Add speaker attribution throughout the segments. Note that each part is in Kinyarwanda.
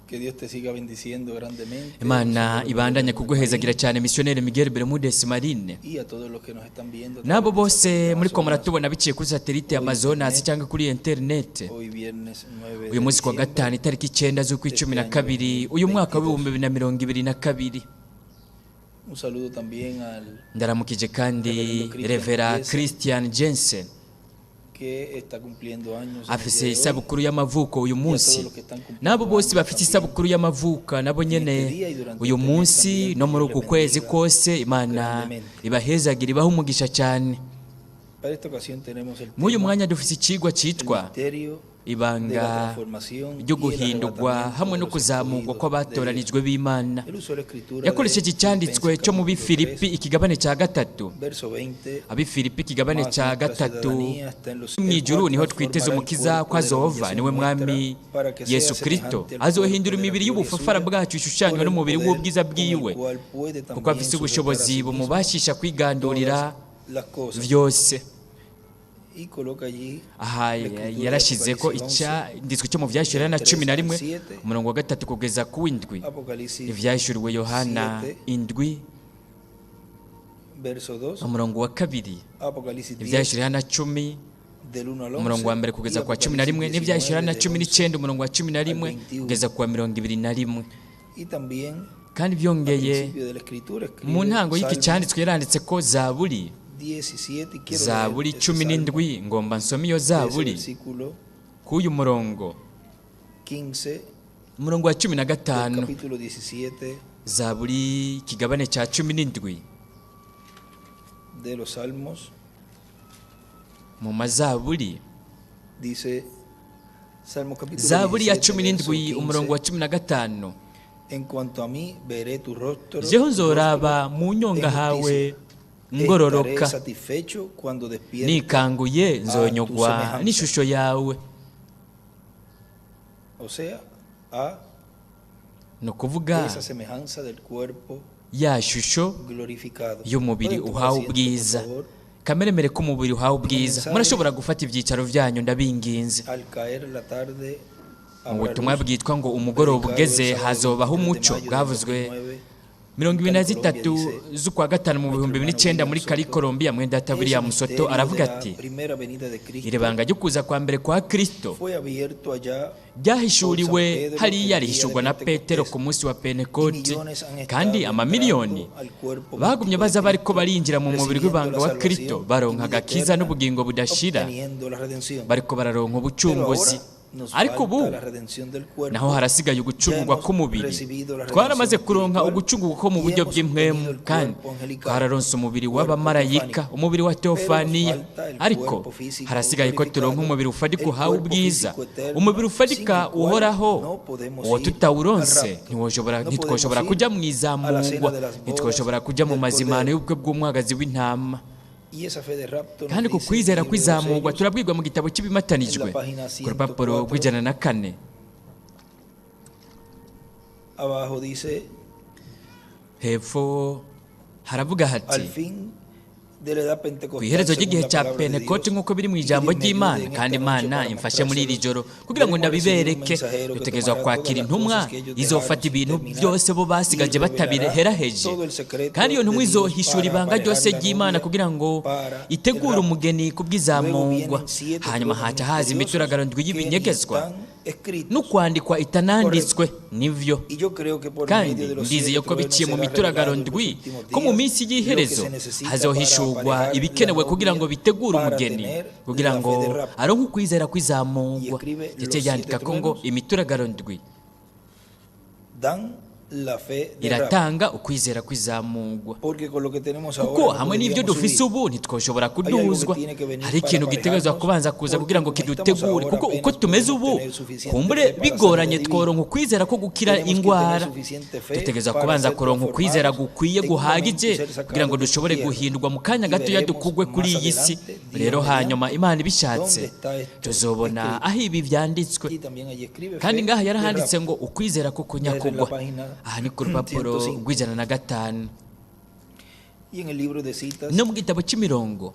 Speaker 1: Que Dios te siga bendiciendo grandemente.
Speaker 2: Imana ibandanya kuguhezagira cyane missionnaire Miguel Bermudez Marine
Speaker 1: Y a todos los que nos están viendo.
Speaker 2: nabo bose muri ko muratubona biciye kuri satellite Amazonas cyangwa kuri internet.
Speaker 1: Hoy viernes 9
Speaker 2: Uyu munsi kwa gatanu itariki 9 z'ukwicumi uyu mwaka w'2022.
Speaker 1: Un saludo también al
Speaker 2: Ndaramukije kandi Revera Christian Jensen
Speaker 1: que está cumpliendo años.
Speaker 2: afise isabukuru y'amavuko uyu munsi. Nabo bose bafite isabukuru y'amavuka nabo nyene uyu munsi no muri uku kwezi kose Imana ibahezagira ibaha umugisha cyane.
Speaker 1: Para esta ocasión tenemos el
Speaker 2: Muri uyu mwanya dufise ikigwa citwa
Speaker 1: misterio
Speaker 2: ibanga ryo guhindurwa hamwe no kuzamurwa kw'abatoranijwe b'Imana. Yakoresheje icyanditswe cyo mu Bifilipi ikigabane cya 3. Abifilipi ikigabane cya 3 mw'ijuru niho twiteze umukiza ko azova, niwe mwami Yesu Kristo. Azohindura imibiri y'ubufafara bwacu ishushanywa n'umubiri w'ubwiza bwiwe, kuko afise ubushobozi bumubashisha kwigandurira vyose. Aha yarashize ko icyanditswe cyo mu Vyahishuriwe na 11 umurongo wa 3 kugeza ku 7. Ivyahishuriwe Yohana 7 umurongo wa 2. Ivyahishuriwe na 10 umurongo wa 1 kugeza kwa 11. N'ivyahishuriwe na 19 umurongo wa 11 kugeza kwa 21. Kandi byongeye mu ntango y'iki cyanditswe yaranditse ko Zaburi 17 ngomba nsome iyo Zaburi k'uyu murongo wa 15. Zaburi kigabane cya 17 mu mazaburi. Zaburi ya 17 umurongo wa 15. Jeho nzoraba mu nyonga hawe ngororoka, nikanguye nzonyogwa n'ishusho yawe. No kuvuga ya shusho y'umubiri uhawe ubwiza, kameremere k'umubiri uhawe ubwiza. Murashobora gufata ibyicaro byanyu ndabinginze. Mu butumwa bwitwa ngo umugoroba ugeze hazobaho umuco, bwavuzwe 23 z'ukwa gatanu mu 2009 muri Cali Colombia. Mwenda William Soto aravuga ati irebanga ryo kuza kwa mbere kwa Kristo ryahishuriwe hariya rihishurwa na Petero ku munsi wa Pentekote, kandi amamiliyoni bagumye baza bariko barinjira mu mubiri w'ibanga wa Kristo, baronka agakiza n'ubugingo budashira, bariko bararonka ubucunguzi. Ariko ubu naho harasigaye ugucungurwa k'umubiri. Twaramaze kuronka ugucungurwa ko mu buryo bw'impwemu, kandi twararonse umubiri w'abamarayika, umubiri wa Teofaniya. Ariko harasigaye ko turonka umubiri ufatika uhawe ubwiza, umubiri ufatika uhoraho. Uwo tutawuronse ntitwoshobora kujya mu izamurwa, ntitwoshobora kujya mu mazimano y'ubukwe bw'umwagazi w'intama. Kandi ku kwizera kw'izamurwa turabwirwa mu gitabo cy'ibimatanijwe ku rupapuro rw'104. Hepfo haravuga hati ku iherezo ry'igihe cya Pentekote nk'uko biri mu ijambo ry'Imana, kandi Imana imfashe muri iri joro kugira ngo ndabibereke. Dutegerezwa kwakira intumwa izofata ibintu byose bo basigaje batabiheraheje, kandi iyo ntumwa izohishura ibanga ryose ry'Imana kugira ngo itegure umugeni ku bw'izamurwa. Hanyuma haca haza imituragaro ndwi y'ibinyegezwa no kwandikwa itananditswe nivyo. Kandi ndizeye ko biciye mu mituragaro ndwi ko mu minsi y'iherezo hazohishurwa ibikenewe kugira ngo bitegure umugeni, kugira ngo aronke ukwizera kw'izamurwa. Ndetse yandika ko ngo imituragaro ndwi iratanga ukwizera kw'izamurwa, kuko hamwe n'ibyo dufise ubu ntitwoshobora kuduzwa. Hari ikintu gitegerezwa kubanza kuza kugira ngo kidutegure, kuko uko tumeze ubu kumbure bigoranye tworonka ukwizera ko gukira ingwara. Dutegerezwa kubanza kuronka ukwizera gukwiye guhagije kugira ngo dushobore guhindurwa mu kanya gato yadukugwe kuri iyi si. Rero hanyuma Imana ibishatse tuzobona aho ibi vyanditswe, kandi ngaha yarahanditse ngo ukwizera ko kunyakugwa. Aha ni ku rupapuro rw'105 no mu gitabo cy'imirongo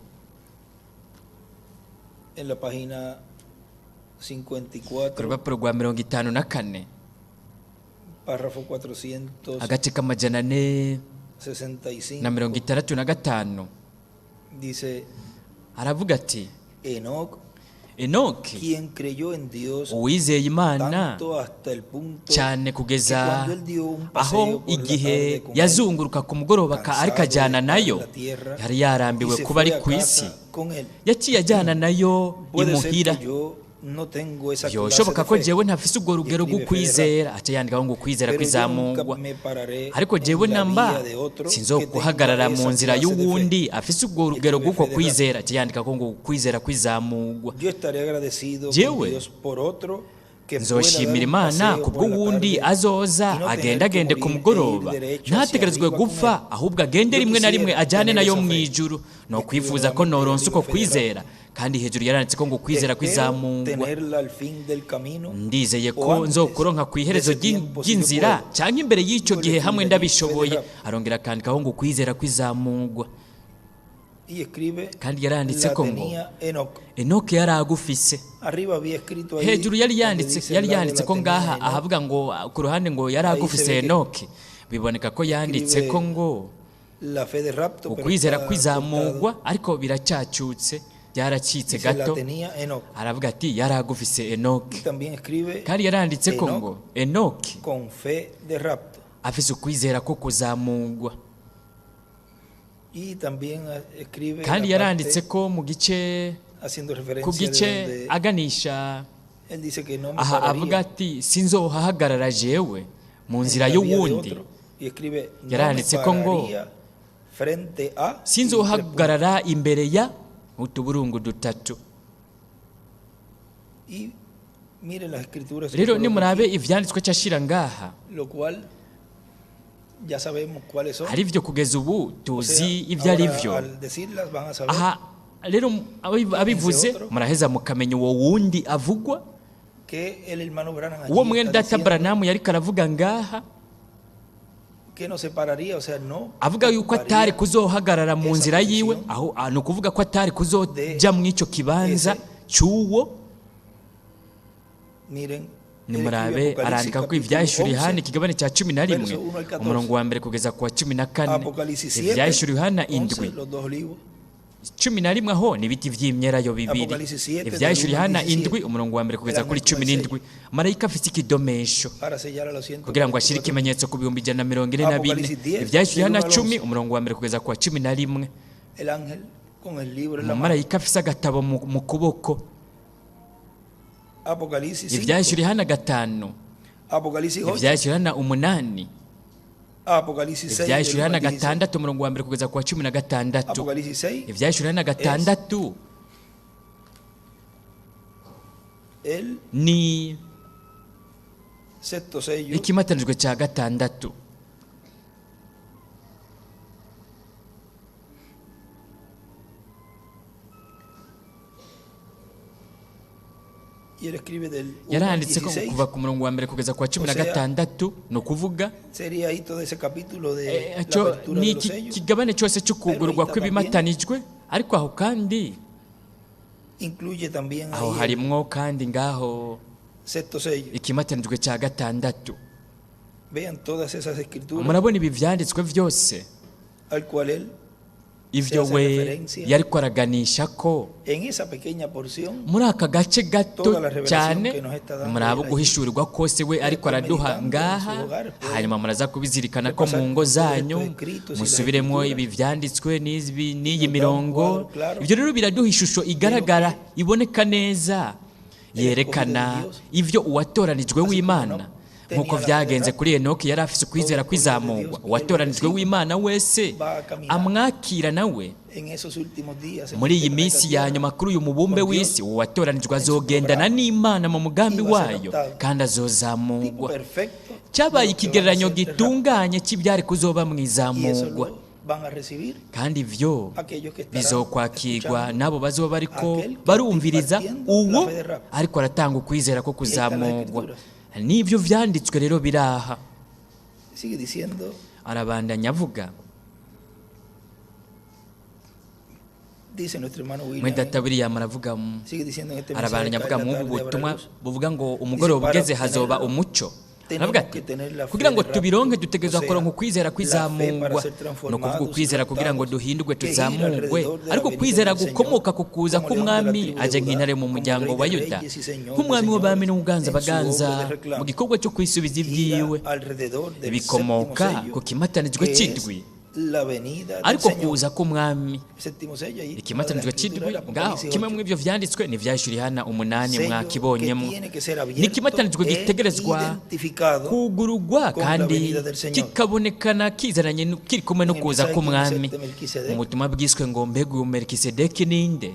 Speaker 2: ku rupapuro rwa 54.
Speaker 1: párrafo 465,
Speaker 2: agace k'amajana ane na mirongo itandatu na gatanu
Speaker 1: dice,
Speaker 2: aravuga ati
Speaker 1: Enoc,
Speaker 2: enoki
Speaker 1: quien creyó en Dios
Speaker 2: uwizeye imana
Speaker 1: tanto hasta el punto
Speaker 2: cyane
Speaker 1: que
Speaker 2: kugeza
Speaker 1: cuando él dio un paseo
Speaker 2: aho
Speaker 1: por la
Speaker 2: igihe
Speaker 1: tarde con él,
Speaker 2: yazunguruka ku mugoroba ariko ajyana nayo yari yarambiwe
Speaker 1: y se
Speaker 2: kuba ari
Speaker 1: fue a
Speaker 2: ku isi
Speaker 1: casa con él.
Speaker 2: yaciye ajyana nayo
Speaker 1: Puede ser
Speaker 2: imuhira
Speaker 1: que yo no tengo esa clase
Speaker 2: yoshoboka
Speaker 1: de
Speaker 2: ko
Speaker 1: fe,
Speaker 2: jewe ntafise urwo rugero rwo kwizera aca yandikaho ngo kwizera
Speaker 1: pero yo nunca
Speaker 2: kwizamugwa
Speaker 1: me pararé
Speaker 2: ariko jewe
Speaker 1: en la
Speaker 2: namba
Speaker 1: vía de otro
Speaker 2: sinzo
Speaker 1: que tenga
Speaker 2: guhagarara
Speaker 1: esa
Speaker 2: mu nzira
Speaker 1: clase de fe.
Speaker 2: y'uwundi afise urwo rugero
Speaker 1: Escribe
Speaker 2: rw'uko
Speaker 1: Federal.
Speaker 2: kwizera aca yandikaho ngo kwizera kwizamugwa
Speaker 1: Yo estaré agradecido
Speaker 2: Jewe,
Speaker 1: con Dios por otro que pueda
Speaker 2: nzoshimira
Speaker 1: dar un
Speaker 2: imana
Speaker 1: paseo
Speaker 2: kubwo
Speaker 1: por la
Speaker 2: wundi
Speaker 1: tarde
Speaker 2: azoza
Speaker 1: y no tener
Speaker 2: agendagende
Speaker 1: que
Speaker 2: ku
Speaker 1: morir
Speaker 2: mugoroba
Speaker 1: e ir derecho hacia
Speaker 2: ntategerezwe
Speaker 1: arriba con
Speaker 2: gupfa
Speaker 1: él.
Speaker 2: ahubwo agende
Speaker 1: Yo
Speaker 2: rimwe na
Speaker 1: quisiera
Speaker 2: rimwe ajyane
Speaker 1: tener
Speaker 2: nayo
Speaker 1: esa
Speaker 2: mu
Speaker 1: fe.
Speaker 2: ijuru no
Speaker 1: Escribe
Speaker 2: kwifuza ko
Speaker 1: nuevamente
Speaker 2: noronsa
Speaker 1: el
Speaker 2: uko
Speaker 1: libro Federal.
Speaker 2: kwizera kandi hejuru yaranditse ko ngo kwizera
Speaker 1: Espero
Speaker 2: kwizamugwa
Speaker 1: tenerla al fin del camino
Speaker 2: ndizeye
Speaker 1: o
Speaker 2: ko
Speaker 1: antes
Speaker 2: nzokuronka ku iherezo
Speaker 1: de ese tiempo, si yo
Speaker 2: ry'inzira
Speaker 1: puedo.
Speaker 2: cyangwa imbere y'icyo
Speaker 1: Yo le
Speaker 2: gihe hamwe
Speaker 1: escribiré
Speaker 2: ndabishoboye
Speaker 1: Federal.
Speaker 2: arongera akandikaho ngo kwizera kwizamugwa
Speaker 1: y escribe
Speaker 2: kandi yaranditse
Speaker 1: la
Speaker 2: ko ngo
Speaker 1: tenía Enoc.
Speaker 2: enoke yari agufise
Speaker 1: Arriba había escrito ahí
Speaker 2: hejuru yari
Speaker 1: donde
Speaker 2: yanditse
Speaker 1: dice
Speaker 2: yari
Speaker 1: el lado
Speaker 2: yanditse
Speaker 1: la
Speaker 2: ko
Speaker 1: tenía
Speaker 2: ngaha
Speaker 1: Enoc.
Speaker 2: ahavuga ngo ku ruhande ngo yari
Speaker 1: Ahí
Speaker 2: agufise
Speaker 1: se ve que
Speaker 2: enoke biboneka ko yanditse ko ngo
Speaker 1: La fe de rapto, pero
Speaker 2: ukwizera
Speaker 1: está
Speaker 2: kwizamugwa
Speaker 1: cortado.
Speaker 2: ariko biracyacutse byaracitse
Speaker 1: Dice, la
Speaker 2: gato
Speaker 1: tenía Enoc.
Speaker 2: aravuga ati yari agufise
Speaker 1: Y
Speaker 2: enoke
Speaker 1: también escribe
Speaker 2: kandi yaranditse ko
Speaker 1: Enoc
Speaker 2: ngo enoke
Speaker 1: con fe de rapto.
Speaker 2: afise ukwizera ko kuzamugwa
Speaker 1: Y también escribe
Speaker 2: kandi
Speaker 1: la
Speaker 2: yaranditse
Speaker 1: parte
Speaker 2: ko mu gice
Speaker 1: haciendo referencia
Speaker 2: ku
Speaker 1: de
Speaker 2: gice
Speaker 1: donde
Speaker 2: aganisha
Speaker 1: él dice que no me
Speaker 2: aha avuga
Speaker 1: pararía
Speaker 2: ati sinzohahagarara jewe mu
Speaker 1: en
Speaker 2: nzira
Speaker 1: la vía de
Speaker 2: y'uwundi
Speaker 1: otro. Y escribe no me
Speaker 2: yaranditse ko ngo
Speaker 1: pararía frente a
Speaker 2: sinzohagarara imbere ya utuburungu dutatu
Speaker 1: y mire las escrituras que
Speaker 2: rero
Speaker 1: coloca
Speaker 2: nimurabe
Speaker 1: aquí,
Speaker 2: ivyanditswe cyashira ngaha
Speaker 1: lo cual ya sabemos cuáles son.
Speaker 2: hari ivyo kugeza ubu
Speaker 1: O sea,
Speaker 2: tuzi ivyo ari
Speaker 1: ahora,
Speaker 2: vyo
Speaker 1: al decirlas van a saber
Speaker 2: aha rero abivuze muraheza mukamenya uwo wundi avugwa
Speaker 1: que el hermano Branham allí
Speaker 2: uwo mwene
Speaker 1: está
Speaker 2: data
Speaker 1: diciendo
Speaker 2: Branamu yariko aravuga ngaha
Speaker 1: que no se pararía, o sea, no
Speaker 2: avuga yuko
Speaker 1: ocuparía
Speaker 2: atari kuzohagarara mu
Speaker 1: esa
Speaker 2: nzira yiwe
Speaker 1: posición
Speaker 2: aho ni ukuvuga ko atari kuzoja mu ico kibanza
Speaker 1: ese.
Speaker 2: cy'uwo
Speaker 1: Miren,
Speaker 2: nimurabe arandika ko ivyahishura Yohana ikigabane cya 11 umurongo wa mbere kugeza ku wa 14
Speaker 1: Apocalipsis 7,
Speaker 2: ivyahishura Yohana
Speaker 1: 11,
Speaker 2: indwi
Speaker 1: los dos olivos.
Speaker 2: 11 aho ni ibiti vy'imyelayo bibiri
Speaker 1: Apocalipsis 7,
Speaker 2: ivyahishura
Speaker 1: del 1 al
Speaker 2: Yohana
Speaker 1: 17,
Speaker 2: indwi umurongo wa mbere kugeza kuri
Speaker 1: el ángel
Speaker 2: 17 marayika afite ikidomesho
Speaker 1: Para sellar a los 144.
Speaker 2: kugira ngo ashire ikimenyetso ku bihumbi 144
Speaker 1: Apocalipsis 10,
Speaker 2: ivyahishura Yohana
Speaker 1: del 1 al
Speaker 2: 10 umurongo wa mbere kugeza ku wa 11
Speaker 1: El ángel con el libro en la mano.
Speaker 2: umumarayika afise agatabo mu kuboko
Speaker 1: Apocalipsis 5,
Speaker 2: ivyahishura Yohana 5
Speaker 1: Apocalipsis 8,
Speaker 2: ivyahishura Yohana 8
Speaker 1: Apocalipsis 6,
Speaker 2: ivyahishura
Speaker 1: del 1
Speaker 2: Yohana
Speaker 1: al 16.
Speaker 2: 6 umurongo wa mbere kugeza ku wa 16
Speaker 1: Apocalipsis 6,
Speaker 2: ivyahishura Yohana 6
Speaker 1: el
Speaker 2: ni
Speaker 1: sexto sello.
Speaker 2: ikimatanijwe cya 6
Speaker 1: Y él escribe del 1 al
Speaker 2: yaranditse ko
Speaker 1: 16.
Speaker 2: kuva ku murongo wa mbere kugeza ku wa 16 ni ukuvuga
Speaker 1: Sería ahí todo ese capítulo de la
Speaker 2: cyo
Speaker 1: apertura
Speaker 2: ni
Speaker 1: de los sellos.
Speaker 2: ikigabane cyose cy'ukugurwa
Speaker 1: Pero
Speaker 2: kw'ibimatanijwe ariko aho kandi
Speaker 1: Incluye también
Speaker 2: aho
Speaker 1: ahí el
Speaker 2: harimwo kandi ngaho
Speaker 1: sexto sello.
Speaker 2: ikimatanijwe cya 6
Speaker 1: Vean todas esas escrituras
Speaker 2: murabona ibi vyanditswe byose
Speaker 1: al cual él,
Speaker 2: ivyo
Speaker 1: hace
Speaker 2: we
Speaker 1: referencia.
Speaker 2: yariko araganisha ko
Speaker 1: en esa pequeña porción,
Speaker 2: muri aka gace gato
Speaker 1: Toda la revelación
Speaker 2: cyane
Speaker 1: que nos está dando
Speaker 2: muri abo
Speaker 1: él
Speaker 2: guhishurirwa kose we ariko araduha
Speaker 1: meditando
Speaker 2: ngaha
Speaker 1: en sus hogares, pueden
Speaker 2: hanyuma muraza kubizirikana ko
Speaker 1: repasar
Speaker 2: mu ngo
Speaker 1: todos
Speaker 2: zanyu
Speaker 1: estos escritos y
Speaker 2: musubiremo
Speaker 1: las
Speaker 2: ibi vyanditswe n'iyi
Speaker 1: Nos da un
Speaker 2: mirongo
Speaker 1: cuadro claro
Speaker 2: ivyo rero biraduha ishusho igaragara iboneka neza
Speaker 1: El
Speaker 2: yerekana
Speaker 1: escogido de Dios.
Speaker 2: ivyo uwatoranijwe
Speaker 1: Así
Speaker 2: w'Imana
Speaker 1: como
Speaker 2: nk'uko
Speaker 1: tenía la
Speaker 2: vyagenze
Speaker 1: verdad,
Speaker 2: kuri Enoki yari afise ukwizera
Speaker 1: todo el escogido de
Speaker 2: kwizamurwa
Speaker 1: Dios,
Speaker 2: uwatoranijwe
Speaker 1: él
Speaker 2: w'Imana wese
Speaker 1: va a caminar
Speaker 2: amwakira nawe
Speaker 1: en esos últimos días. en
Speaker 2: muri
Speaker 1: este
Speaker 2: iyi
Speaker 1: planeta
Speaker 2: minsi
Speaker 1: Tierra,
Speaker 2: ya nyuma kuri uyu mubumbe
Speaker 1: con Dios,
Speaker 2: w'isi uwatoranijwe
Speaker 1: en su
Speaker 2: azogendana
Speaker 1: programa,
Speaker 2: n'Imana mu mugambi
Speaker 1: iba a ser
Speaker 2: wayo
Speaker 1: adoptado.
Speaker 2: kandi
Speaker 1: tipo
Speaker 2: azozamurwa
Speaker 1: perfecto,
Speaker 2: cyabaye
Speaker 1: los que van a
Speaker 2: ikigereranyo
Speaker 1: ser de
Speaker 2: gitunganye cy'ibyari kuzoba mu
Speaker 1: rapto. Y eso
Speaker 2: izamurwa
Speaker 1: lo van a recibir
Speaker 2: kandi ivyo
Speaker 1: aquellos que estarán
Speaker 2: bizokwakirwa
Speaker 1: escuchando
Speaker 2: n'abo bazoba bariko
Speaker 1: aquel que
Speaker 2: barumviriza
Speaker 1: impartiendo
Speaker 2: uwo
Speaker 1: la fe de rapto.
Speaker 2: ariko aratanga ukwizera ko
Speaker 1: Y ahí están las
Speaker 2: kuzamurwa
Speaker 1: escrituras.
Speaker 2: n'ivyo vyanditswe rero biraha
Speaker 1: Sigue diciendo,
Speaker 2: arabandanya avuga
Speaker 1: dice nuestro hermano William,
Speaker 2: mwene data William aravuga
Speaker 1: sigue diciendo en este mensaje
Speaker 2: arabandanya
Speaker 1: de
Speaker 2: avuga
Speaker 1: la
Speaker 2: mu
Speaker 1: tarde
Speaker 2: butumwa
Speaker 1: habrá luz.
Speaker 2: buvuga ngo umugoroba
Speaker 1: para
Speaker 2: ugeze hazoba
Speaker 1: obtenerlo,
Speaker 2: umuco aravuga ati kugira ngo tubironke dutegerezwa kuronka ukwizera kwizamurwa, ni ukuvuga ukwizera kugira ngo duhindurwe tuzamurwe, ariko kwizera gukomoka ku kuza k'umwami aje nk'intare mu muryango wa Yuda, nk'umwami w'abami n'uganza baganza mu gikorwa cyo kwisubiza ibyiwe, bikomoka ku kimatanijwe cy'indwi, ariko kuza k'umwami ikimatanijwe cy'indwi ngaho kimwe mu ibyo vyanditswe ni vyahishuriye Yohana 8 mwakibonyemo, ni ikimatanijwe gitegerezwa kugurugwa kandi kikabonekana kizananye kiri kumwe no kuza k'umwami. Mu butumwa bwiswe ngo mbega uyu Melikisedeki ninde?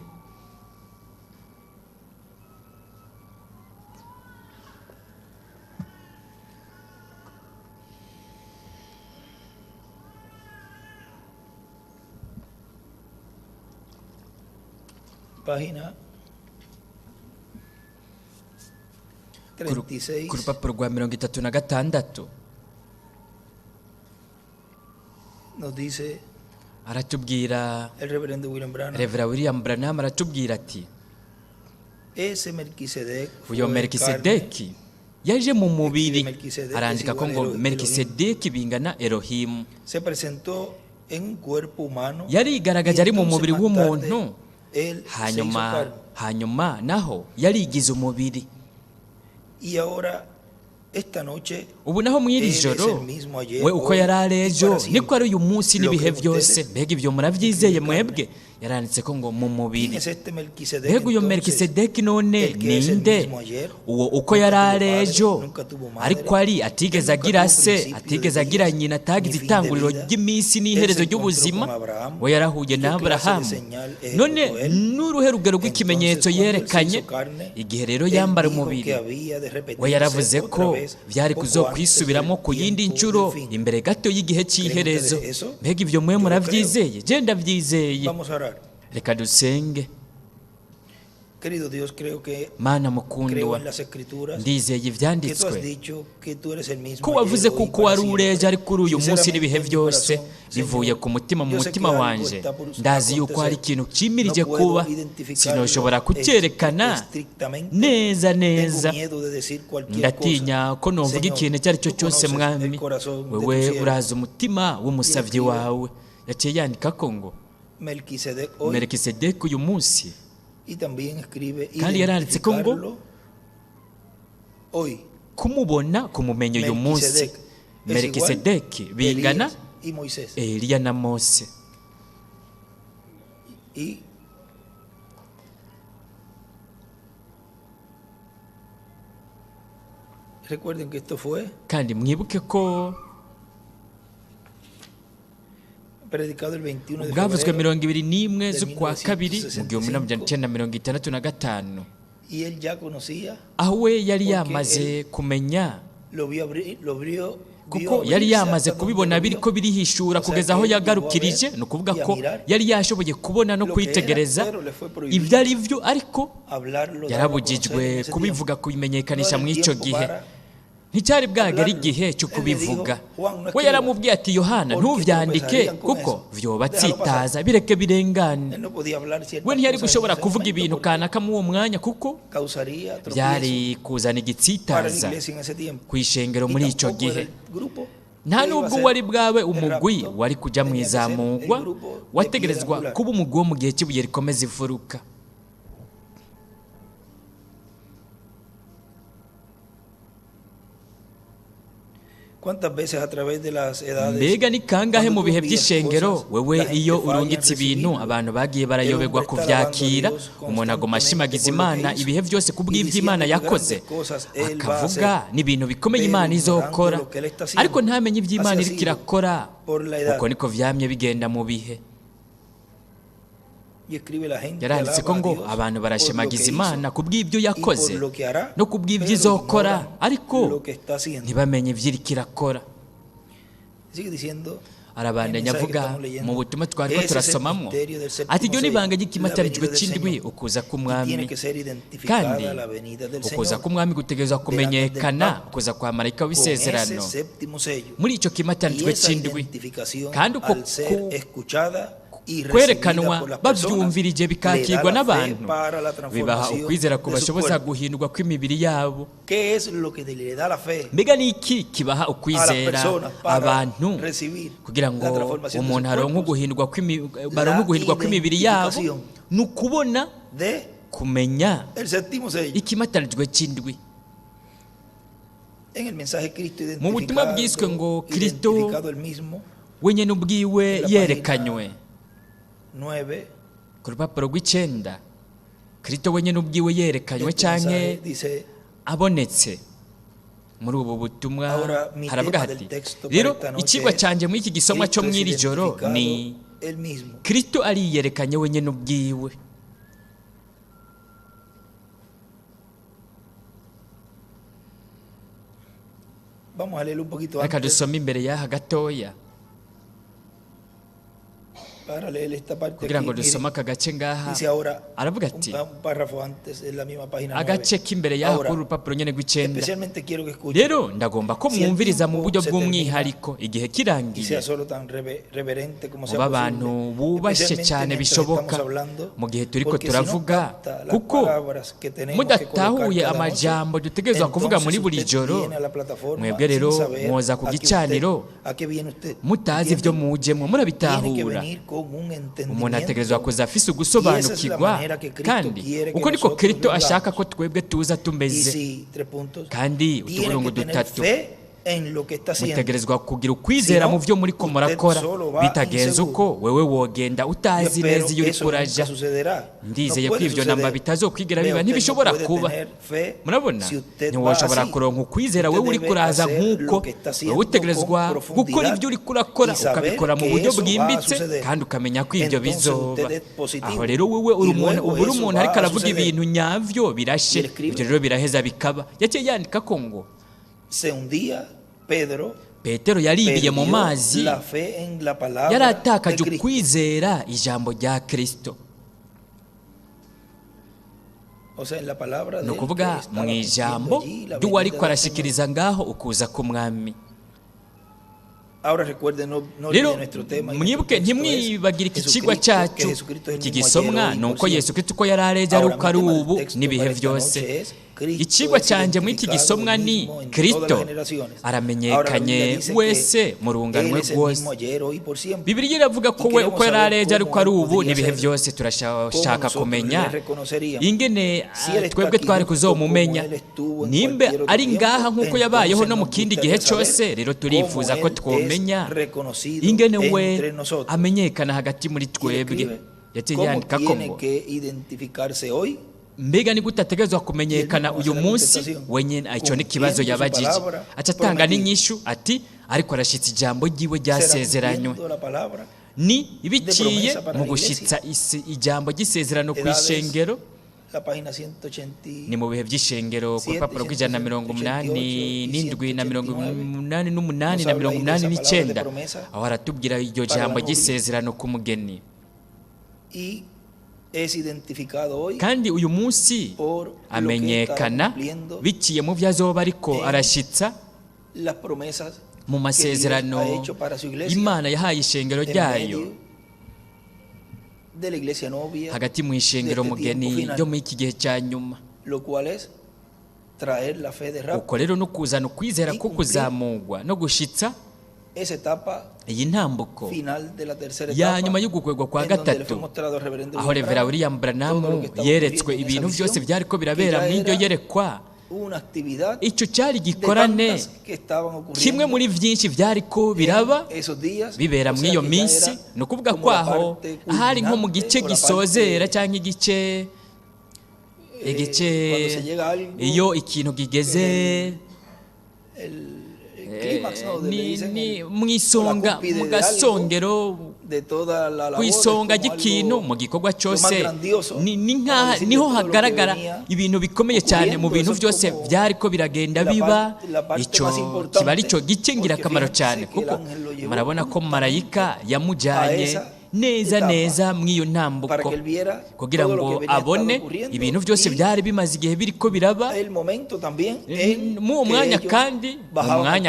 Speaker 1: Página 36
Speaker 2: ku rupapuro rwa 36
Speaker 1: nos dice
Speaker 2: aratubwira,
Speaker 1: el reverendo
Speaker 2: Revera William Branham aratubwira ati
Speaker 1: ese Melquisedec
Speaker 2: uyo Melikisedeki yaje mu mubiri, arandika ko ngo Melikisedeki bingana Elohimu,
Speaker 1: se presentó en un cuerpo humano,
Speaker 2: yarigaragaje ari mu mubiri w'umuntu, hanyuma naho yarigize umubiri.
Speaker 1: Y ahora esta noche
Speaker 2: ubu naho mw'iri joro we uko yari ari ejo niko ari uyu munsi n'ibihe byose. Mbega ibyo murabyizeye mwebwe? Yaranditse ko ngo mu mubiri. Mbega uyo Melikisedeki none ninde? Uwo uko yari ari ejo ariko ari atigeze agira se, atigeze agira nyina, atagize itanguriro ry'iminsi n'iherezo ry'ubuzima, we yarahuye na Aburahamu. None n'uruhe rugero rw'ikimenyetso yerekanye? Igihe rero yambara umubiri, we yaravuze ko byari kuzokwisubiramo ku yindi nshuro imbere gato y'igihe cy'iherezo. Mbega ibyo mwe murabyizeye? Je ndabyizeye. Reka dusenge. Mana mukundwa, ndizeye ibyanditswe ko wavuze kuko wari ureje ari kuri uyu munsi n'ibihe byose, bivuye ku mutima mu mutima wanje. Ndazi yuko hari ikintu kimirije kuba, sinoshobora kucyerekana neza. Ndatinya ko novuga ikintu icyo ari cyo cyose mwami, wewe urazi umutima w'umusavyi wawe. Yaciye yandika ko ngo Melikisedeki uyu munsi, kandi yaranditse ko ngo kumubona kumumenya uyu munsi Melikisedeki bingana Eliya na Mose. Kandi mwibuke ko bwavuzwe 21 z'ukwa kabiri mu 1965, aho we yari yamaze kumenya, kuko yari yamaze kubibona biriko birihishura kugeza aho yagarukirije. Ni ukuvuga ko yari yashoboye kubona no kwitegereza ibyo ari byo, ariko yarabujijwe kubivuga, kubimenyekanisha mu icyo gihe. Nticyari bwagera igihe cyo kubivuga. We yaramubwiye ati Yohana ntuvyandike kuko vyobatsitaza, bireke birengane. We ntiyari gushobora kuvuga ibintu kanaka mu uwo mwanya kuko byari kuzana igitsitaza ku ishengero muri icyo gihe. Nta nubwo wari bwawe umugwi wari kujya mu izamurwa, wategerezwa kuba umugwi wo mu gihe cy'ibuye rikomeza ifuruka. Mbega ni kangahe mu bihe by'ishengero wewe iyo urungitse ibintu abantu bagiye barayoberwa kuvyakira, umuntu agoma ashimagiza Imana ibihe byose kubw'ivy'Imana yakoze, akavuga n'ibintu bikomeye Imana izokora, ariko ntamenye ivy'Imana iriko irakora. Uko niko vyamye bigenda mu bihe. Yaranditse ko ngo abantu barashemagiza Imana kubw'ibyo yakoze no kubw'ibyo izokora, ariko ntibamenye ivy'iriko irakora. Arabandanya avuga mu butumwa twari ko turasomamwo ati iryo nibanga ry'ikimatanijwe cy'indwi, ukuza k'umwami, kandi ukuza k'umwami gutegerezwa kumenyekana, ukuza kwa marayika w'isezerano muri icyo kimatanijwe cy'indwi, kandi uko kwerekanwa babyumvirije bikakirwa n'abantu bibaha ukwizera kubashoboza guhindurwa kw'imibiri yabo. Mbega ni iki kibaha ukwizera abantu kugira ngo umuntu aronke guhindurwa kw'imibiri yabo? Ni ukubona kumenya ikimatarijwe cy'indwi. Mu butumwa bwiswe ngo Kristo wenyine ubwiwe yerekanywe, ku rupapuro rw'9 Kristo wenyine ubwiwe yerekanywe canke abonetse. Muri ubu butumwa haravuga hati, rero ikigwa canje muri iki gisomwa cyo mw'iri joro ni Kristo ariyerekanye wenyine ubwiwe. Reka dusome imbere y'aha gatoya kugira ngo dusome aka gace ngaha. Aravuga ati, agace k'imbere y'aha kuri urupapuro nyene rw'9, rero ndagomba ko mwumviriza mu buryo bw'umwihariko igihe kirangiye, muba abantu bubashe cyane bishoboka mu gihe turiko turavuga, kuko mudatahuye amajambo dutegerezwa kuvuga muri buri joro, mwebwe rero mwoza ku gicaniro mutazi ivyo mujemwo murabitahura. Umuntu ategerezwa kuza afise ugusobanukirwa, kandi uko niko Kristo ashaka ko twebwe tuza tumeze. Kandi utuburungu dutatu: mutegerezwa kugira ukwizera mu byo muri ko murakora, bitagenze uko wewe wogenda utazi neza iyo uri kuraja. Ndizeye ko ivyo namba bitazokwigira biba, ntibishobora kuba. Murabona, ntiwoshobora kuronka ukwizera wewe uri kuraza nk'uko wewe utegerezwa gukora ibyo uri kurakora, ukabikora mu buryo bwimbitse kandi ukamenya ko ivyo bizoba. Aho rero wewe uri umuntu ariko aravuga ibintu nyavyo birashe, ivyo rero biraheza bikaba. Yaciye yandika ko ngo Petero yaribiye mu mazi, yaratakaje ukwizera ijambo rya Kristo. Ni ukuvuga mu ijambo ry'uwariko arashikiriza ngaho ukuza k'umwami. Rero mwibuke, ntimwibagire iki kigwa cyacu. Iki gisomwa ni uko Yesu Kristo ko yari areje ari uko ari ubu n'ibihe byose. Ikigwa canje muri iki gisomwa ni Kristo aramenyekanye wese mu runganwe rwose. Bibiliya iravuga ko we uko yari areje ari uko ari ubu n'ibihe byose. Turashaka kumenya ingene twebwe twari kuzomumenya, nimbe ari ngaha nk'uko yabayeho no mu kindi gihe cyose. Rero turifuza ko twomenya ingene we amenyekana hagati muri twebwe. Yaciye yandika ko ngo mbega ni gute ategerezwa kumenyekana uyu munsi wenyine. Icyo ni ikibazo yabagije, aca atanga n'inyishu ati, ariko arashitsa ijambo ryiwe ryasezeranywe. Ni ibiciye mu gushitsa ijambo ry'isezerano ku ishengero. Ni mu bihe by'ishengero ku rupapuro rw'187 na 88 na 89, aho aratubwira iryo jambo ry'isezerano ku mugeni. Kandi uyu munsi amenyekana biciye mu byo azoba ariko arashitsa mu masezerano Imana yahaye ishengero ryayo hagati mu ishengero mugeni ryo muri iki gihe cya nyuma. Uko rero no kuzana ukwizera ko kuzamurwa no gushitsa iyi ntambuko ya nyuma y'ugukwegwa kwa gatatu, aho Revera William Branham yeretswe ibintu byose byariko birabera mu iryo yerekwa. Icyo cyari gikorane kimwe muri byinshi byariko biraba bibera mu iyo minsi. Ni ukuvuga kwaho ahari nko mu gice gisozera cyangwa igice iyo ikintu gigeze ni mwisonga mu gasongero kwisonga ry'ikintu mu gikorwa cyose, niho hagaragara ibintu bikomeye cyane mu bintu byose byariko biragenda biba. Icyo kiba ari cyo gice ngirakamaro cyane, kuko murabona ko marayika yamujyanye neza mw'iyo ntambuko kugira ngo abone ibintu byose byari bimaze igihe biriko biraba mu mwanya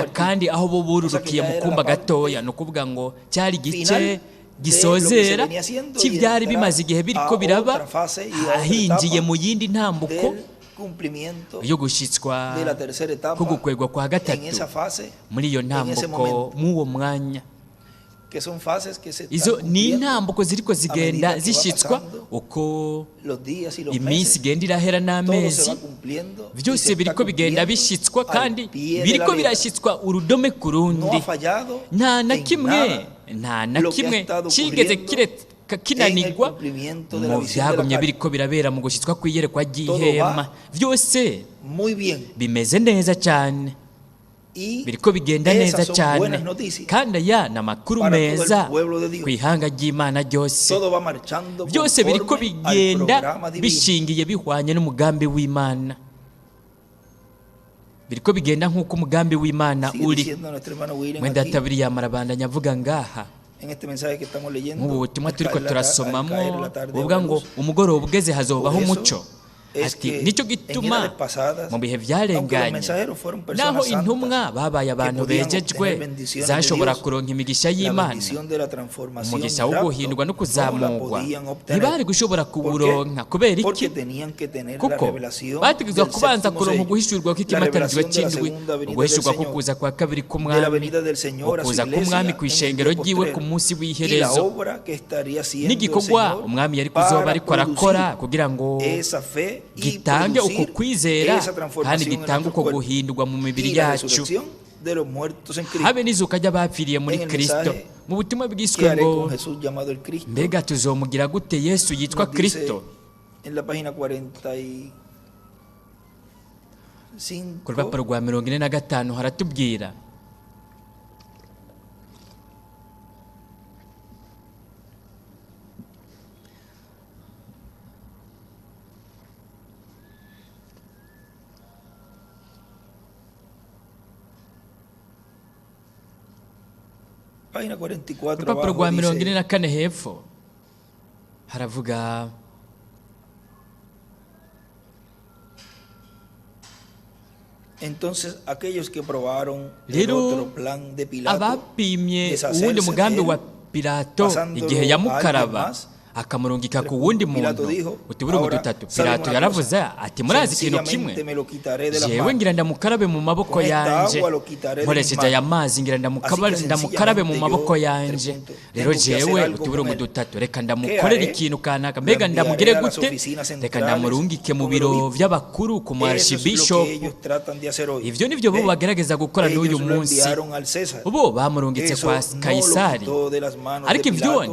Speaker 2: kandi aho bo bururukiye mu kumba gatoya. Ni ukuvuga ngo cyari igice gisozera cy'ibyari bimaze igihe biriko biraba, hinjiye mu yindi ntambuko yo gushitswa ko gukwegwa kwa gatatu. Muri iyo ntambuko mw'uwo mwanya, izo ni intambuko ziriko zigenda zishitswa uko iminsi igenda irahera n'amezi, byose biriko bigenda bishitswa kandi biriko birashitswa urudome ku rundi. nta na kimwe kigeze kinanirwa mu byagumye biriko birabera mu gushitswa kw'iyerekwa ry'ihema. Byose bimeze neza cyane, biriko bigenda neza cyane, kandi aya ni amakuru meza ku ihanga ry'Imana ryose. Byose biriko bigenda bishingiye bihwanye n'umugambi w'Imana, biriko bigenda nk'uko umugambi w'Imana uri. Mwenda tabiri yamarabandanya avuga ngaha nk'ubu butumwa turiko turasomamo buvuga ngo umugoroba ugeze hazobaho umuco. Ati nicyo gituma mu bihe byarenganye, naho intumwa babaye abantu bejejwe, zashobora kuronka imigisha y'Imana, umugisha wo guhindurwa no kuzamurwa, ntibari gushobora kuwuronka. Kubera iki? Kuko bategetswe kubanza kuronka uguhishurwa kw'ikimatanijwe cy'indwi, uguhishurwa ko kuza kwa kabiri k'umwami, ukuza k'umwami ku ishengero ryiwe ku munsi w'iherezo, n'igikorwa umwami yari kuzoba ariko arakora kugira ngo gitange uko kwizera kandi gitange uko guhindurwa mu mibiri yacu, habe n'izuka ry'abapfiriye muri Kristo. Mu butumwa bwiswe ngo mbega tuzomugira gute Yesu yitwa Kristo, ku rupapuro rwa 45 haratubwira urupapuro rwa 44 hepfo haravuga rero abapimye uwundi mugambi wa Pilato igihe yamukaraba akamurungika ku wundi muntu utuburugu dutatu, Pilato yaravuze ati murazi ikintu kimwe, jewe ngira ndamukarabe mu maboko yanje, nkoresheje aya mazi ngira ndamukarabe mu maboko yanje. Rero jewe utuburugu dutatu reka ndamukorera ikintu kanaka, mbega ndamugire gute? Reka ndamurungike mu biro by'abakuru ku archbishop. Ivyo nivyo bo bagerageza gukora n'uyu munsi, bo bamurungitse kwa Kaisari, ariko ivyo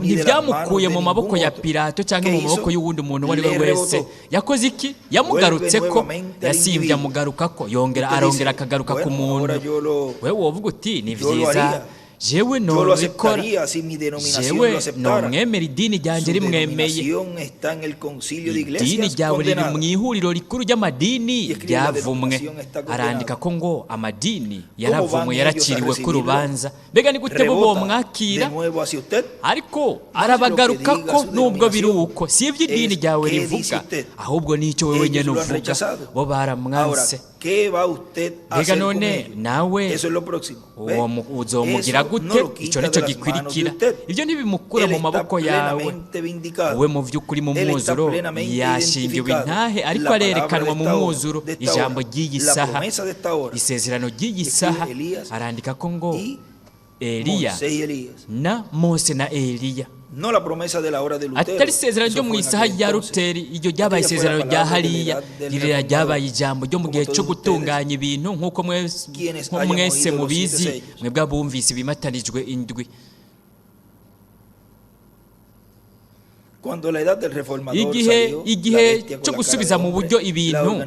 Speaker 2: ntivyamukuye mu maboko ya Pilato cyangwa mu maboko y'uwundi muntu wari we wese. Yakoze iki? Yamugarutse ko, yasimvye amugaruka ko, arongera akagaruka ku muntu. Wewe wovuga uti ni vyiza, jewe nobikora, jewe nomwemera idini ryanje rimwemeye. Idini ryawe riri mu ihuriro rikuru ry'amadini ryavumwe. Arandika ko ngo amadini yaravumwe, yaraciriwe ku rubanza. Mbega ni gute bo bomwakira? Ariko arabagaruka ko nubwo biri uko si iby'idini ryawe rivuga, ahubwo nicyo wewe nyene uvuga. Bo baramwanse. Mbega none nawe uwo uzomugira gute? Icyo nicyo gikwirikira. Ibyo ntibimukura mu maboko yawe. Wowe mu by'ukuri mu mwuzuro yashingiwe intahe, ariko arerekanwa mu mwuzuro ijambo ry'iyi saha, isezerano ry'iyi saha. Arandika ko ngo Eliya na Mose na Eliya, atari isezerano ryo mu isaha ya Luteri, iryo ryabaye isezerano rya hariya, rirera ryabaye ijambo ryo mu gihe cyo gutunganya ibintu, nk'uko mwese mubizi, mwebwe abumvise ibimatanijwe indwi. Igihe cyo gusubiza mu buryo ibintu,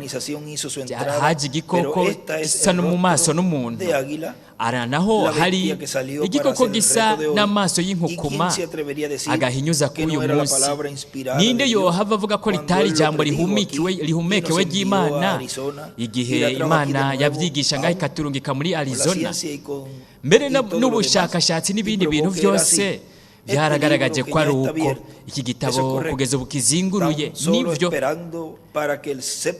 Speaker 2: haje igikoko gisa no mu maso n'umuntu, aranaho hari igikoko gisa n'amaso y'inkukuma, agahinyuza k'uyu munsi. Ninde yohava avuga ko ritari ijambo rihumekewe ry'Imana igihe Imana yabyigisha ngaho ikaturungika muri Arizona? Mbere n'ubushakashatsi n'ibindi bintu byose byaragaragaje ko ari uko iki gitabo kugeza ubu kizinguruye. Nibyo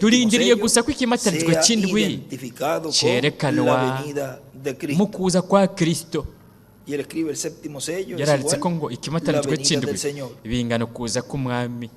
Speaker 2: turindiriye gusa ko ikimatanijwe cy'indwi cyerekanwa mu kuza kwa Kristo.
Speaker 1: Y él escribe el séptimo sello, es
Speaker 2: yaranditse
Speaker 1: igual,
Speaker 2: ko ngo
Speaker 1: la
Speaker 2: ikimatanijwe
Speaker 1: venida
Speaker 2: cy'indwi
Speaker 1: del Señor.
Speaker 2: bingana kuza k'umwami.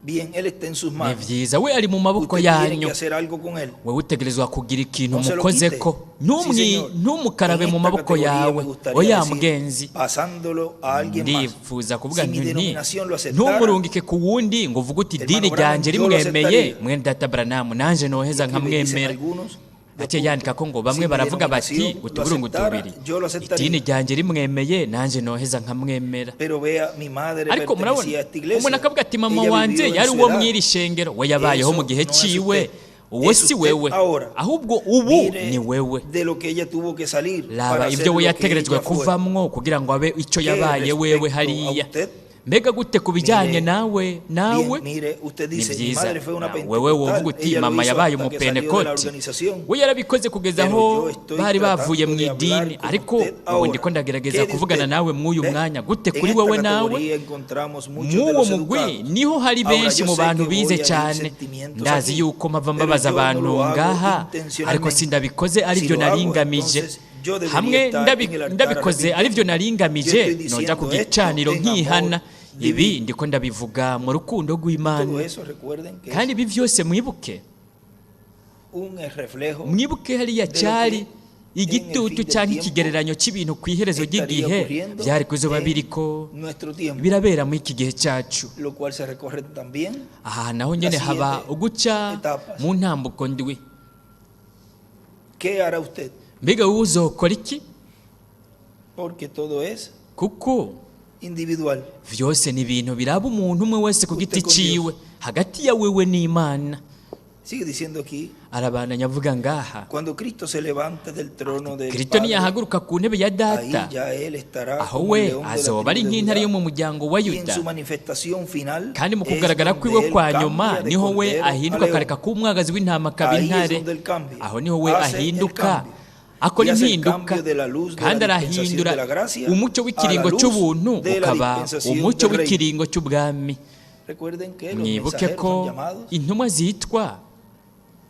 Speaker 1: Bien, él está en sus
Speaker 2: Ni
Speaker 1: manos.
Speaker 2: byiza, we ari mu maboko
Speaker 1: Usted tiene
Speaker 2: yanyu,
Speaker 1: que hacer algo con él.
Speaker 2: wowe utegerezwa kugira ikintu
Speaker 1: No se lo
Speaker 2: mukozeko.
Speaker 1: quite. Sí, señor.
Speaker 2: Ntumukarabe
Speaker 1: En
Speaker 2: mu
Speaker 1: esta
Speaker 2: maboko
Speaker 1: categoría
Speaker 2: yawe,
Speaker 1: me gustaría
Speaker 2: oya
Speaker 1: decir,
Speaker 2: mugenzi.
Speaker 1: pasándolo a alguien más.
Speaker 2: Ndifuza kuvuga
Speaker 1: Si mi
Speaker 2: nti
Speaker 1: denominación lo aceptara,
Speaker 2: ntumurungike ku wundi ngo uvuge uti
Speaker 1: Hermano
Speaker 2: idini
Speaker 1: Branham,
Speaker 2: ryanjye
Speaker 1: yo lo
Speaker 2: rimwemeye,
Speaker 1: aceptaría.
Speaker 2: mwene data Branham nanjye noheza
Speaker 1: y escribe, dicen
Speaker 2: nkamwemera.
Speaker 1: algunos,
Speaker 2: ake yandika ko ngo bamwe
Speaker 1: si mi
Speaker 2: baravuga bati
Speaker 1: denominación lo
Speaker 2: utuburungu
Speaker 1: aceptara,
Speaker 2: tubiri,
Speaker 1: yo lo aceptaría.
Speaker 2: idini ryanjye rimwemeye nanjye noheza nkamwemera.
Speaker 1: Pero vea, mi madre
Speaker 2: Ariko murabona
Speaker 1: pertenecía a esta iglesia.
Speaker 2: umuntu akavuga ati mama
Speaker 1: Ella
Speaker 2: wanjye
Speaker 1: vivió en
Speaker 2: yari
Speaker 1: su
Speaker 2: uwo
Speaker 1: edad.
Speaker 2: mw'iri shengero, we yabayeho mu gihe
Speaker 1: Eso no es
Speaker 2: ciwe,
Speaker 1: usted.
Speaker 2: uwo
Speaker 1: Es
Speaker 2: si
Speaker 1: usted
Speaker 2: wewe,
Speaker 1: ahora.
Speaker 2: ahubwo ubu
Speaker 1: Mire
Speaker 2: ni wewe.
Speaker 1: de lo que ella tuvo que salir
Speaker 2: Raba
Speaker 1: para hacer
Speaker 2: ibyo we
Speaker 1: lo que
Speaker 2: yategerejwe
Speaker 1: ella fue.
Speaker 2: kuvamwo kugira ngo abe icyo
Speaker 1: Que
Speaker 2: yabaye wewe
Speaker 1: respecto a
Speaker 2: hariya.
Speaker 1: usted,
Speaker 2: Mbega gute ku bijyanye
Speaker 1: Mire,
Speaker 2: nawe
Speaker 1: Bien, mire, usted
Speaker 2: ni
Speaker 1: dice, mi
Speaker 2: byiza.
Speaker 1: madre fue una
Speaker 2: Wewe wovuga
Speaker 1: pentecostal.
Speaker 2: uti
Speaker 1: Ella lo
Speaker 2: mama
Speaker 1: hizo
Speaker 2: yabaye
Speaker 1: hasta que salió de la
Speaker 2: umupenekoti,
Speaker 1: organización.
Speaker 2: we yarabikoze kugeza
Speaker 1: Pero
Speaker 2: aho
Speaker 1: yo estoy
Speaker 2: bari bavuye
Speaker 1: tratando
Speaker 2: mu
Speaker 1: de hablar
Speaker 2: idini,
Speaker 1: con
Speaker 2: ariko
Speaker 1: usted
Speaker 2: ubu
Speaker 1: ahora.
Speaker 2: ndiko ndagerageza
Speaker 1: ¿Qué de
Speaker 2: kuvugana
Speaker 1: usted?
Speaker 2: nawe mw'uyu
Speaker 1: ¿Ve?
Speaker 2: mwanya. Gute
Speaker 1: En
Speaker 2: kuri
Speaker 1: esta
Speaker 2: wowe nawe?
Speaker 1: categoría encontramos muchos de
Speaker 2: Mw'uwo
Speaker 1: los
Speaker 2: mugwi
Speaker 1: educados.
Speaker 2: niho hari
Speaker 1: Ahora,
Speaker 2: benshi
Speaker 1: yo
Speaker 2: mu
Speaker 1: sé
Speaker 2: bantu
Speaker 1: que
Speaker 2: bize
Speaker 1: voy a herir
Speaker 2: cyane.
Speaker 1: sentimientos
Speaker 2: Ndazi
Speaker 1: aquí,
Speaker 2: yuko mpava
Speaker 1: pero
Speaker 2: mbabaza
Speaker 1: yo no
Speaker 2: abantu
Speaker 1: lo hago
Speaker 2: ngaha, ariko
Speaker 1: intencionalmente.
Speaker 2: sindabikoze ari
Speaker 1: Si
Speaker 2: byo
Speaker 1: lo hago,
Speaker 2: naringamije.
Speaker 1: entonces yo debería
Speaker 2: Hamwe
Speaker 1: estar en el altar
Speaker 2: ndabikoze ari byo
Speaker 1: arrepintiéndome.
Speaker 2: naringamije,
Speaker 1: Yo estoy
Speaker 2: noja ku
Speaker 1: diciendo
Speaker 2: gicaniro
Speaker 1: esto en
Speaker 2: nkihana.
Speaker 1: amor
Speaker 2: Ibi
Speaker 1: divino.
Speaker 2: ndiko ndabivuga mu rukundo
Speaker 1: Todo
Speaker 2: rw'Imana.
Speaker 1: eso, recuerden que
Speaker 2: Kandi ibi byose mwibuke,
Speaker 1: un reflejo
Speaker 2: mwibuke hariya cyari igitutu
Speaker 1: del
Speaker 2: cyangwa
Speaker 1: tiempo
Speaker 2: ikigereranyo cy'ibintu ku iherezo
Speaker 1: estaría
Speaker 2: ry'igihe
Speaker 1: ocurriendo
Speaker 2: byari kuzoba
Speaker 1: en
Speaker 2: biriko
Speaker 1: nuestro tiempo,
Speaker 2: birabera muri iki gihe cyacu.
Speaker 1: lo cual se recorre también
Speaker 2: Aha naho nyine
Speaker 1: las
Speaker 2: haba
Speaker 1: siguientes
Speaker 2: uguca
Speaker 1: etapas.
Speaker 2: mu ntambuko ndwi.
Speaker 1: qué hará usted,
Speaker 2: Mbega wowe uzokora iki?
Speaker 1: porque todo es
Speaker 2: Kuko
Speaker 1: individual.
Speaker 2: vyose ni ibintu biraba umuntu umwe wese ku giti
Speaker 1: Ute con
Speaker 2: ciwe, hagati ya wewe n'Imana.
Speaker 1: Sigue diciendo aquí,
Speaker 2: Arabandanya avuga ngaha,
Speaker 1: cuando Cristo se levante del trono del
Speaker 2: Kristo
Speaker 1: Padre,
Speaker 2: niyahaguruka ku ntebe ya
Speaker 1: ahí
Speaker 2: data,
Speaker 1: ya él estará
Speaker 2: aho
Speaker 1: como
Speaker 2: we
Speaker 1: el león de la
Speaker 2: azoba ari
Speaker 1: tribu de
Speaker 2: nk'intare yo
Speaker 1: Judá.
Speaker 2: mu muryango wa
Speaker 1: Y en
Speaker 2: Yuda.
Speaker 1: su manifestación final
Speaker 2: Kandi mu
Speaker 1: es
Speaker 2: kugaragara
Speaker 1: donde
Speaker 2: kwiwe
Speaker 1: él
Speaker 2: kwa
Speaker 1: cambia
Speaker 2: nyuma
Speaker 1: de
Speaker 2: niho we
Speaker 1: cordero a
Speaker 2: ahinduka
Speaker 1: león.
Speaker 2: akareka kuba umwagazi w'intama akaba
Speaker 1: Ahí es
Speaker 2: intare.
Speaker 1: donde él cambia.
Speaker 2: Aho niho we
Speaker 1: Hace el
Speaker 2: ahinduka
Speaker 1: cambio.
Speaker 2: akora
Speaker 1: Y hace el
Speaker 2: impinduka,
Speaker 1: cambio de la luz de la
Speaker 2: kandi
Speaker 1: dispensación
Speaker 2: arahindura
Speaker 1: de la gracia
Speaker 2: umucyo
Speaker 1: a
Speaker 2: w'ikiringo
Speaker 1: la luz
Speaker 2: cy'ubuntu
Speaker 1: de la
Speaker 2: ukaba
Speaker 1: dispensación
Speaker 2: umucyo
Speaker 1: del reino.
Speaker 2: w'ikiringo cy'ubwami.
Speaker 1: Recuerden que los
Speaker 2: Mwibuke
Speaker 1: mensajeros
Speaker 2: ko
Speaker 1: son llamados,
Speaker 2: intumwa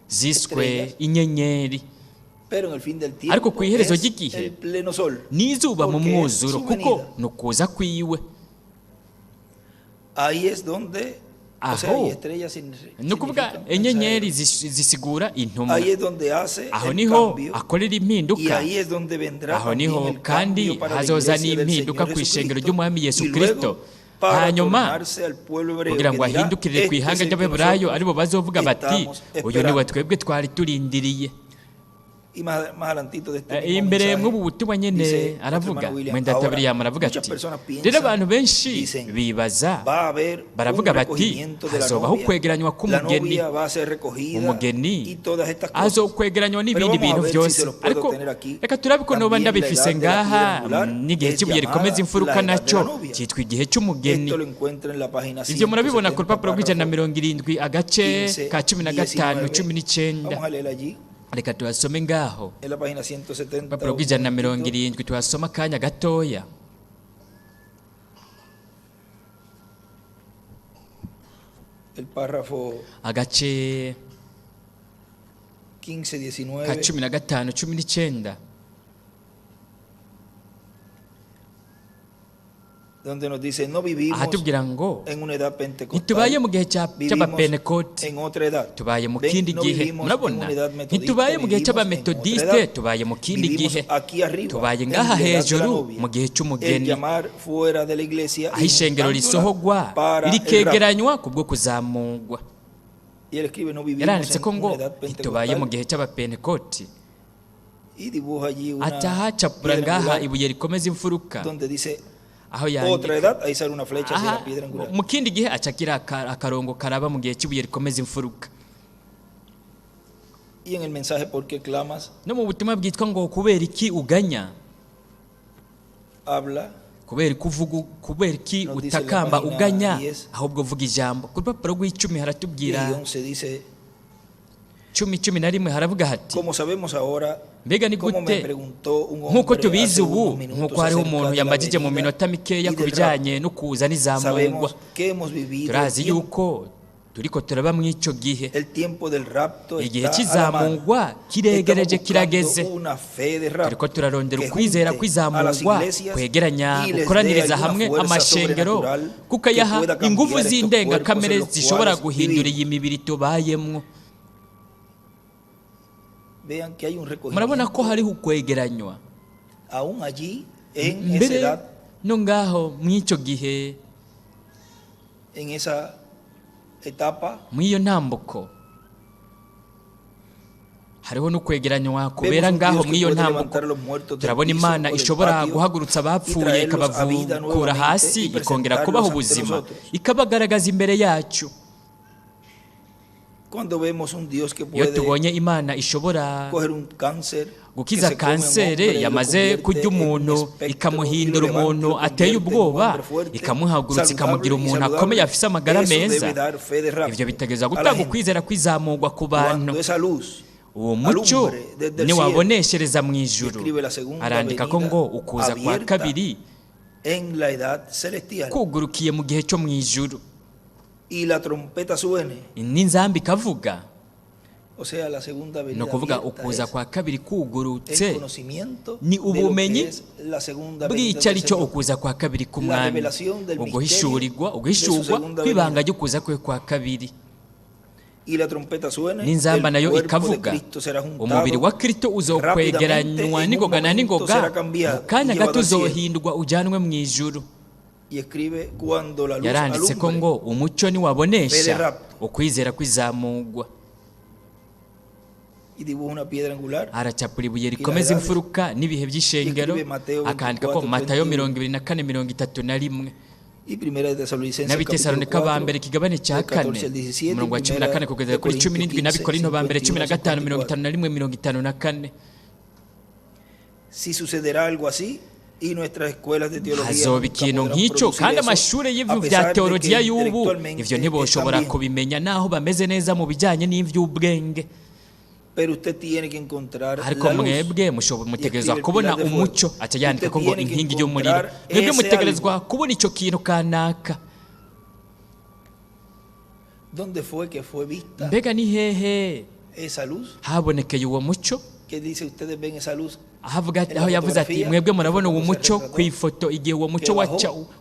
Speaker 2: ziswe
Speaker 1: Estrellas.
Speaker 2: inyenyeri,
Speaker 1: pero en el fin del tiempo
Speaker 2: ariko ku iherezo
Speaker 1: es
Speaker 2: ry'igihe
Speaker 1: el pleno sol.
Speaker 2: n'izuba mu
Speaker 1: Porque es
Speaker 2: mwuzuro,
Speaker 1: su
Speaker 2: kuko
Speaker 1: venida.
Speaker 2: ni ukuza kwiwe.
Speaker 1: Ahí es donde, o sea,
Speaker 2: Aho
Speaker 1: y estrellas
Speaker 2: ni ukuvuga
Speaker 1: significan
Speaker 2: inyenyeri
Speaker 1: mensajeros.
Speaker 2: zisigura intumwa.
Speaker 1: Ahí es donde hace
Speaker 2: Aho
Speaker 1: el
Speaker 2: niho
Speaker 1: cambio.
Speaker 2: akorera
Speaker 1: Y
Speaker 2: impinduka,
Speaker 1: ahí es donde vendrá
Speaker 2: aho
Speaker 1: también
Speaker 2: niho
Speaker 1: el
Speaker 2: kandi
Speaker 1: cambio para la
Speaker 2: hazoza
Speaker 1: iglesia del
Speaker 2: n'impinduka
Speaker 1: Señor
Speaker 2: ku ishengero
Speaker 1: Jesucristo.
Speaker 2: ry'umwami Yesu
Speaker 1: Y
Speaker 2: Kristo.
Speaker 1: luego, para
Speaker 2: Hanyuma
Speaker 1: tornarse al pueblo hebreo,
Speaker 2: kugira
Speaker 1: que
Speaker 2: ngo
Speaker 1: dirá,
Speaker 2: ahindukirire ku
Speaker 1: "Este
Speaker 2: ihanga
Speaker 1: es el que
Speaker 2: ry'Abaheburayo
Speaker 1: nosotros
Speaker 2: aribo bazovuga bati
Speaker 1: estamos
Speaker 2: uyu
Speaker 1: esperando".
Speaker 2: niwe twebwe twari turindiriye.
Speaker 1: Y más adelantito de este mismo
Speaker 2: Imbere
Speaker 1: mensaje,
Speaker 2: mw'ubu butumwa nyene
Speaker 1: dice nuestro
Speaker 2: aravuga,
Speaker 1: hermano William,
Speaker 2: mwenda
Speaker 1: "Ahora,
Speaker 2: William aravuga
Speaker 1: muchas
Speaker 2: ati
Speaker 1: personas
Speaker 2: rero
Speaker 1: piensan,
Speaker 2: abantu benshi
Speaker 1: dicen,
Speaker 2: bibaza
Speaker 1: va a haber
Speaker 2: baravuga
Speaker 1: un
Speaker 2: bati
Speaker 1: recogimiento de la
Speaker 2: hazobaho
Speaker 1: novia,
Speaker 2: kwegeranywa
Speaker 1: la
Speaker 2: k'umugeni,
Speaker 1: novia va a ser recogida
Speaker 2: umugeni
Speaker 1: y todas estas cosas.
Speaker 2: azokwegeranywa n'ibindi
Speaker 1: Pero vamos a
Speaker 2: bintu
Speaker 1: ver si
Speaker 2: byose.
Speaker 1: se los puedo
Speaker 2: Ariko
Speaker 1: tener aquí.
Speaker 2: reka turabe ko noba
Speaker 1: También la
Speaker 2: ndabifise
Speaker 1: edad de la
Speaker 2: ngaha,
Speaker 1: piedra angular
Speaker 2: n'igihe
Speaker 1: es
Speaker 2: cy'ibuye rikomeza
Speaker 1: llamada
Speaker 2: imfuruka
Speaker 1: la edad de
Speaker 2: nacyo
Speaker 1: la novia.
Speaker 2: cyitwa igihe cy'umugeni.
Speaker 1: Esto lo encuentra en la página
Speaker 2: Ivyo murabibona ku
Speaker 1: 170,
Speaker 2: rupapuro rw'ijana na
Speaker 1: párrafo
Speaker 2: 70 agace
Speaker 1: 15,
Speaker 2: ka 15
Speaker 1: 19. Vamos a
Speaker 2: 19.
Speaker 1: leer allí,
Speaker 2: Reka tuhasome ngaho
Speaker 1: en la página 170.
Speaker 2: urupapuro
Speaker 1: un
Speaker 2: rw'ijana na
Speaker 1: momentito.
Speaker 2: 70 tuhasoma akanya gatoya.
Speaker 1: El párrafo
Speaker 2: Agace
Speaker 1: 15,
Speaker 2: ka
Speaker 1: 19.
Speaker 2: 15 19
Speaker 1: donde nos dice, no vivimos
Speaker 2: ahatubwira ngo
Speaker 1: en una edad pentecostal,
Speaker 2: ntitubaye mu gihe
Speaker 1: vivimos
Speaker 2: cy'abapentekote,
Speaker 1: en otra edad.
Speaker 2: tubaye mu
Speaker 1: Ven,
Speaker 2: kindi
Speaker 1: no
Speaker 2: gihe.
Speaker 1: vivimos
Speaker 2: Murabona,
Speaker 1: en una edad metodista,
Speaker 2: ntitubaye mu gihe
Speaker 1: vivimos en
Speaker 2: cy'abametodiste,
Speaker 1: otra edad.
Speaker 2: tubaye mu kindi
Speaker 1: Vivimos
Speaker 2: gihe,
Speaker 1: aquí arriba,
Speaker 2: tubaye
Speaker 1: en
Speaker 2: ngaha
Speaker 1: la edad de la
Speaker 2: hejuru
Speaker 1: novia.
Speaker 2: mu gihe
Speaker 1: El
Speaker 2: cy'umugeni,
Speaker 1: llamar fuera de la iglesia
Speaker 2: aho ishengero
Speaker 1: invocándola
Speaker 2: risohogwa
Speaker 1: para el rapto.
Speaker 2: rikegeranywa kubwo kuzamurwa.
Speaker 1: Y él escribe, no vivimos
Speaker 2: Yaranditse ko
Speaker 1: en
Speaker 2: ngo
Speaker 1: una edad
Speaker 2: ntitubaye mu
Speaker 1: pentecostal.
Speaker 2: gihe cy'abapentekoti,
Speaker 1: Y dibuja allí una
Speaker 2: atahacapura
Speaker 1: piedra
Speaker 2: ngaha
Speaker 1: angular
Speaker 2: ibuye rikomeza imfuruka,
Speaker 1: donde dice
Speaker 2: aho
Speaker 1: otra
Speaker 2: yandika
Speaker 1: edad, ahí sale una flecha hacia
Speaker 2: aha
Speaker 1: la piedra angular.
Speaker 2: mu kindi gihe acagira akarongo karaba mu gihe cy'ibuye rikomeza imfuruka.
Speaker 1: Y en el mensaje, ¿por qué clamas?,
Speaker 2: No mu butumwa bwitwa ngo kubera iki uganya,
Speaker 1: habla
Speaker 2: kubera iki uvuga, kubera iki
Speaker 1: Nos dice la
Speaker 2: utakamba
Speaker 1: página
Speaker 2: uganya,
Speaker 1: 10.
Speaker 2: ahubwo uvuga ijambo. Ku rupapuro rw'10
Speaker 1: y
Speaker 2: haratubwira,
Speaker 1: ahí 11 dice,
Speaker 2: 10:11 haravuga hati
Speaker 1: Como sabemos ahora,
Speaker 2: mbega ni
Speaker 1: como me
Speaker 2: gute
Speaker 1: preguntó un
Speaker 2: nk'uko
Speaker 1: hombre
Speaker 2: tubizi
Speaker 1: hace
Speaker 2: ubu
Speaker 1: unos minutos
Speaker 2: nk'uko hariho
Speaker 1: acerca
Speaker 2: umuntu
Speaker 1: de la
Speaker 2: yambajije mu
Speaker 1: venida
Speaker 2: minota mikeya
Speaker 1: y
Speaker 2: ku
Speaker 1: del
Speaker 2: bijyanye
Speaker 1: rapto.
Speaker 2: no kuza n'izamurwa
Speaker 1: Sabemos que hemos vivido
Speaker 2: turazi yuko turiko turaba mu icyo gihe
Speaker 1: el tiempo del rapto
Speaker 2: igihe
Speaker 1: está a la mano.
Speaker 2: cy'izamurwa kiregereje
Speaker 1: Estamos
Speaker 2: kirageze
Speaker 1: buscando una fe de rapto
Speaker 2: turiko turarondera
Speaker 1: que
Speaker 2: ukwizera
Speaker 1: junte
Speaker 2: kw'izamurwa
Speaker 1: a las iglesias
Speaker 2: kwegeranya
Speaker 1: y les dé
Speaker 2: gukoraniriza
Speaker 1: alguna
Speaker 2: hamwe
Speaker 1: fuerza
Speaker 2: amashengero
Speaker 1: sobrenatural
Speaker 2: kuko
Speaker 1: que
Speaker 2: yaha
Speaker 1: pueda cambiar
Speaker 2: ingufu
Speaker 1: estos
Speaker 2: z'indengakamere
Speaker 1: cuerpos en los
Speaker 2: zishobora
Speaker 1: cuales
Speaker 2: guhindura
Speaker 1: vivimos.
Speaker 2: iyi mibiri tubayemwo
Speaker 1: Vean que hay un
Speaker 2: murabona ko
Speaker 1: recogimiento
Speaker 2: hariho ukwegeranywa
Speaker 1: aún allí en esa
Speaker 2: mbere
Speaker 1: edad,
Speaker 2: no ngaho mw'icyo gihe
Speaker 1: en esa etapa.
Speaker 2: mw'iyo ntambuko hariho no kwegeranywa kubera
Speaker 1: Vemos un
Speaker 2: ngaho
Speaker 1: Dios que
Speaker 2: mw'iyo
Speaker 1: puede
Speaker 2: ntambuko
Speaker 1: levantar los muertos del
Speaker 2: turabona
Speaker 1: piso
Speaker 2: imana
Speaker 1: o del
Speaker 2: ishobora
Speaker 1: patio
Speaker 2: guhagurutsa
Speaker 1: y
Speaker 2: abapfuye
Speaker 1: traerlos a vida
Speaker 2: ikabavukura
Speaker 1: nuevamente
Speaker 2: hasi
Speaker 1: y
Speaker 2: ikongera
Speaker 1: presentarlos
Speaker 2: kubaha
Speaker 1: ante
Speaker 2: ubuzima
Speaker 1: nosotros.
Speaker 2: ikabagaragaza imbere yacu
Speaker 1: Cuando vemos un Dios que
Speaker 2: iyo
Speaker 1: puede
Speaker 2: tubonye imana ishobora
Speaker 1: coger un cáncer,
Speaker 2: gukiza
Speaker 1: que se come un
Speaker 2: kansere
Speaker 1: hombre y lo
Speaker 2: yamaze
Speaker 1: convierte
Speaker 2: kurya
Speaker 1: en
Speaker 2: umuntu
Speaker 1: un espectro,
Speaker 2: ikamuhindura
Speaker 1: y lo levanta,
Speaker 2: umuntu
Speaker 1: lo
Speaker 2: ateye
Speaker 1: convierte en un
Speaker 2: ubwoba
Speaker 1: hombre fuerte,
Speaker 2: ikamuhagurutsa ikamugira
Speaker 1: saludable y
Speaker 2: umuntu
Speaker 1: saludable.
Speaker 2: akomeye afise amagara
Speaker 1: Eso
Speaker 2: meza
Speaker 1: debe dar fe de rapto
Speaker 2: ivyo bitegereza
Speaker 1: a la
Speaker 2: gutanga
Speaker 1: gente.
Speaker 2: ukwizera kwizamurwa ku bantu
Speaker 1: Cuando esa luz
Speaker 2: uwo mucyo
Speaker 1: alumbre desde el
Speaker 2: niwaboneshereza mu ijuru
Speaker 1: describe la segunda
Speaker 2: arandika ko
Speaker 1: venida
Speaker 2: ngo ukuza kwa
Speaker 1: abierta
Speaker 2: kabiri
Speaker 1: en la edad celestial
Speaker 2: kugurukiye mu gihe cyo mu ijuru
Speaker 1: y la trompeta suene,
Speaker 2: n'inzambi ikavuga
Speaker 1: o sea, la segunda
Speaker 2: ni
Speaker 1: venida
Speaker 2: ukuvuga
Speaker 1: abierta
Speaker 2: ukuza
Speaker 1: es
Speaker 2: kwa kabiri
Speaker 1: el
Speaker 2: kugurutse
Speaker 1: conocimiento
Speaker 2: ni
Speaker 1: de lo que
Speaker 2: ubumenyi
Speaker 1: es la segunda venida
Speaker 2: bw'icyo ari
Speaker 1: del
Speaker 2: cyo
Speaker 1: Señor.
Speaker 2: ukuza kwa kabiri
Speaker 1: La
Speaker 2: k'umwami
Speaker 1: revelación del
Speaker 2: uguhishurwa
Speaker 1: misterio de su segunda
Speaker 2: kw'ibanga
Speaker 1: venida.
Speaker 2: ry'ukuza kwe kwa kabiri
Speaker 1: Y la trompeta suene,
Speaker 2: n'inzamba
Speaker 1: el
Speaker 2: nayo
Speaker 1: cuerpo de
Speaker 2: ikavuga
Speaker 1: Cristo será juntado,
Speaker 2: umubiri wa kristo uzokwegeranywa
Speaker 1: en
Speaker 2: n'ingoga
Speaker 1: un
Speaker 2: na
Speaker 1: momento
Speaker 2: n'ingoga
Speaker 1: será cambiado
Speaker 2: mu kanya
Speaker 1: y
Speaker 2: gato
Speaker 1: llevado al cielo.
Speaker 2: uzohindurwa ujyanwe mu ijuru
Speaker 1: y escribe cuando la luz
Speaker 2: yaranditse ko
Speaker 1: alumbre,
Speaker 2: ngo umucyo niwabonesha
Speaker 1: Fe de rapto.
Speaker 2: ukwizera kwizamurwa
Speaker 1: y dibuja una piedra angular.
Speaker 2: aracapura ibuye rikomeza
Speaker 1: edades.
Speaker 2: imfuruka n'ibihe by'ishengero
Speaker 1: Escribe Mateo
Speaker 2: akandika ko
Speaker 1: 24,
Speaker 2: matayo
Speaker 1: 21.
Speaker 2: 24:31
Speaker 1: Y primera de Tesalonicenses
Speaker 2: n'abitesalonika ba mbere
Speaker 1: capítulo
Speaker 2: ikigabane cya
Speaker 1: 4,
Speaker 2: kane
Speaker 1: del 14 al 17,
Speaker 2: umurongo wa 14 kugeza kuri 17 n'abikorinto ba mbere 15 51
Speaker 1: Si sucederá algo así y nuestras escuelas de teología
Speaker 2: hazoba
Speaker 1: nunca
Speaker 2: ikintu
Speaker 1: podrán
Speaker 2: nk'icyo
Speaker 1: producir
Speaker 2: kandi
Speaker 1: eso,
Speaker 2: amashuri
Speaker 1: a
Speaker 2: y'ibintu
Speaker 1: pesar
Speaker 2: bya
Speaker 1: de que
Speaker 2: teologiya y'ubu
Speaker 1: intelectualmente
Speaker 2: ivyo ntiboshobora
Speaker 1: están bien.
Speaker 2: kubimenya naho bameze neza mu bijyanye n'ivy'ubwenge
Speaker 1: Pero usted tiene que encontrar
Speaker 2: ariko
Speaker 1: la luz.
Speaker 2: mwebwe mutegerezwa kubona umucyo aca yandika ko ngo
Speaker 1: Usted tiene que
Speaker 2: inkingi y'umuriro
Speaker 1: encontrar
Speaker 2: mwebwe
Speaker 1: ese
Speaker 2: mutegerezwa kubona icyo kintu kanaka
Speaker 1: ¿Dónde fue que fue vista
Speaker 2: mbega ni hehe
Speaker 1: esa luz?
Speaker 2: habonekeye uwo mucyo
Speaker 1: ¿Qué dice? Ustedes ven esa luz.
Speaker 2: aho yavuze ati mwebwe murabona uwo mucyo ku ifoto igihe uwo mucyo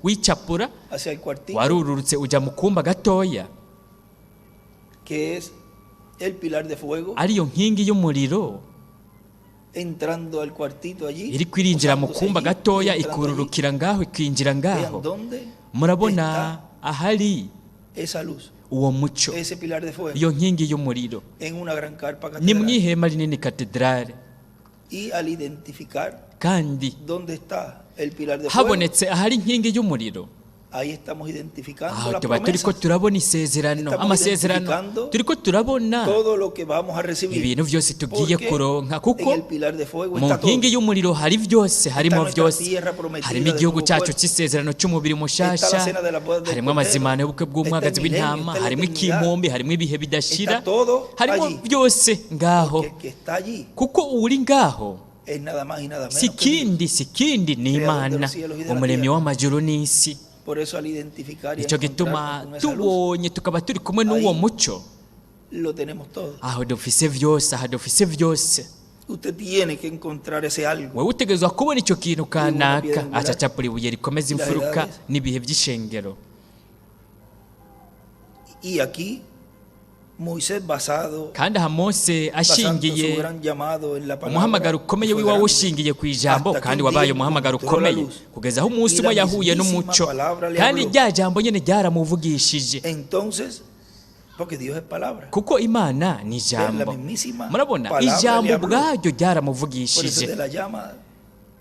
Speaker 2: wicapura
Speaker 1: Hacia el cuartito,
Speaker 2: warururutse ujya mu kumba gatoya
Speaker 1: que es el pilar de fuego,
Speaker 2: ariyo nkingi y'umuriro
Speaker 1: entrando al cuartito allí.
Speaker 2: iri kwirinjira mu
Speaker 1: posándose
Speaker 2: kumba
Speaker 1: allí,
Speaker 2: gatoya
Speaker 1: y entrando
Speaker 2: ikururukira
Speaker 1: allí.
Speaker 2: ngaho ikinjira
Speaker 1: Vean
Speaker 2: ngaho
Speaker 1: dónde
Speaker 2: murabona ahari
Speaker 1: esa luz,
Speaker 2: uwo mucyo
Speaker 1: ese pilar de fuego,
Speaker 2: iyo nkingi y'umuriro
Speaker 1: en una gran carpa
Speaker 2: ni mu
Speaker 1: catedral.
Speaker 2: ihema rinini katedrale
Speaker 1: Y al identificar
Speaker 2: kandi
Speaker 1: dónde está el pilar de fuego,
Speaker 2: habonetse ahari inkingi y'umuriro
Speaker 1: ahí estamos identificando
Speaker 2: aho
Speaker 1: las
Speaker 2: tuba turiko
Speaker 1: promesas,
Speaker 2: turabona isezerano
Speaker 1: Estamos
Speaker 2: amasezerano
Speaker 1: identificando
Speaker 2: turiko turabona
Speaker 1: todo lo que vamos a recibir.
Speaker 2: ibintu byose tugiye
Speaker 1: Porque
Speaker 2: kuronka
Speaker 1: en
Speaker 2: kuko
Speaker 1: el pilar de fuego
Speaker 2: mu
Speaker 1: está todo.
Speaker 2: nkingi y'umuriro hari byose harimo
Speaker 1: nuestra
Speaker 2: byose
Speaker 1: tierra prometida
Speaker 2: harimo
Speaker 1: del
Speaker 2: igihugu
Speaker 1: nuevo
Speaker 2: cyacu
Speaker 1: pueblo.
Speaker 2: cy'isezerano cy'umubiri
Speaker 1: Está
Speaker 2: mushasha
Speaker 1: la cena de la boda del
Speaker 2: harimo
Speaker 1: Cordero.
Speaker 2: amazimano y'ubukwe bw'umwagazi
Speaker 1: Está el milenio,
Speaker 2: w'intama
Speaker 1: está la
Speaker 2: harimo
Speaker 1: eternidad.
Speaker 2: ikimpombi harimo ibihe bidashira
Speaker 1: Está todo
Speaker 2: harimo
Speaker 1: allí.
Speaker 2: byose ngaho
Speaker 1: Que el que está allí
Speaker 2: kuko uri ngaho
Speaker 1: es nada más y nada menos
Speaker 2: si
Speaker 1: que Dios.
Speaker 2: kindi ni
Speaker 1: Creador de
Speaker 2: imana
Speaker 1: los cielos y de la
Speaker 2: umuremyi
Speaker 1: tierra.
Speaker 2: w'amajuru n'isi
Speaker 1: Por eso al identificar y
Speaker 2: nicyo gituma
Speaker 1: encontrarnos con esa luz,
Speaker 2: tubonye tukaba turi kumwe n'uwo
Speaker 1: Ahí.
Speaker 2: mucyo
Speaker 1: lo tenemos todo.
Speaker 2: aho dufise byose aha dufise byose
Speaker 1: Usted tiene que encontrar ese algo.
Speaker 2: wewe utegerezwa kubona icyo kintu kanaka acacapura ibuye rikomeza
Speaker 1: Las
Speaker 2: imfuruka
Speaker 1: edades.
Speaker 2: n'ibihe by'ishengero
Speaker 1: Y aquí Moisés basado
Speaker 2: kandi aha mose
Speaker 1: basando su
Speaker 2: ashingiye
Speaker 1: gran llamado en la palabra,
Speaker 2: umuhamagaro ukomeye
Speaker 1: fue
Speaker 2: wiwawe
Speaker 1: grande.
Speaker 2: ushingiye ku ijambo
Speaker 1: Hasta que
Speaker 2: kandi
Speaker 1: un
Speaker 2: wabaye
Speaker 1: día
Speaker 2: umuhamagaro
Speaker 1: encontró la
Speaker 2: ukomeye
Speaker 1: luz.
Speaker 2: kugeza aho umunsi
Speaker 1: Y
Speaker 2: umwe
Speaker 1: la
Speaker 2: yahuye
Speaker 1: mismísima
Speaker 2: n'umucyo
Speaker 1: palabra le
Speaker 2: kandi
Speaker 1: habló.
Speaker 2: rya jambo nyine ryaramuvugishije
Speaker 1: Entonces, porque Dios es palabra.
Speaker 2: kuko imana ni ijambo
Speaker 1: mismísima
Speaker 2: murabona
Speaker 1: palabra
Speaker 2: ijambo
Speaker 1: le habló.
Speaker 2: ubwaryo
Speaker 1: Por eso
Speaker 2: ryaramuvugishije
Speaker 1: de la llama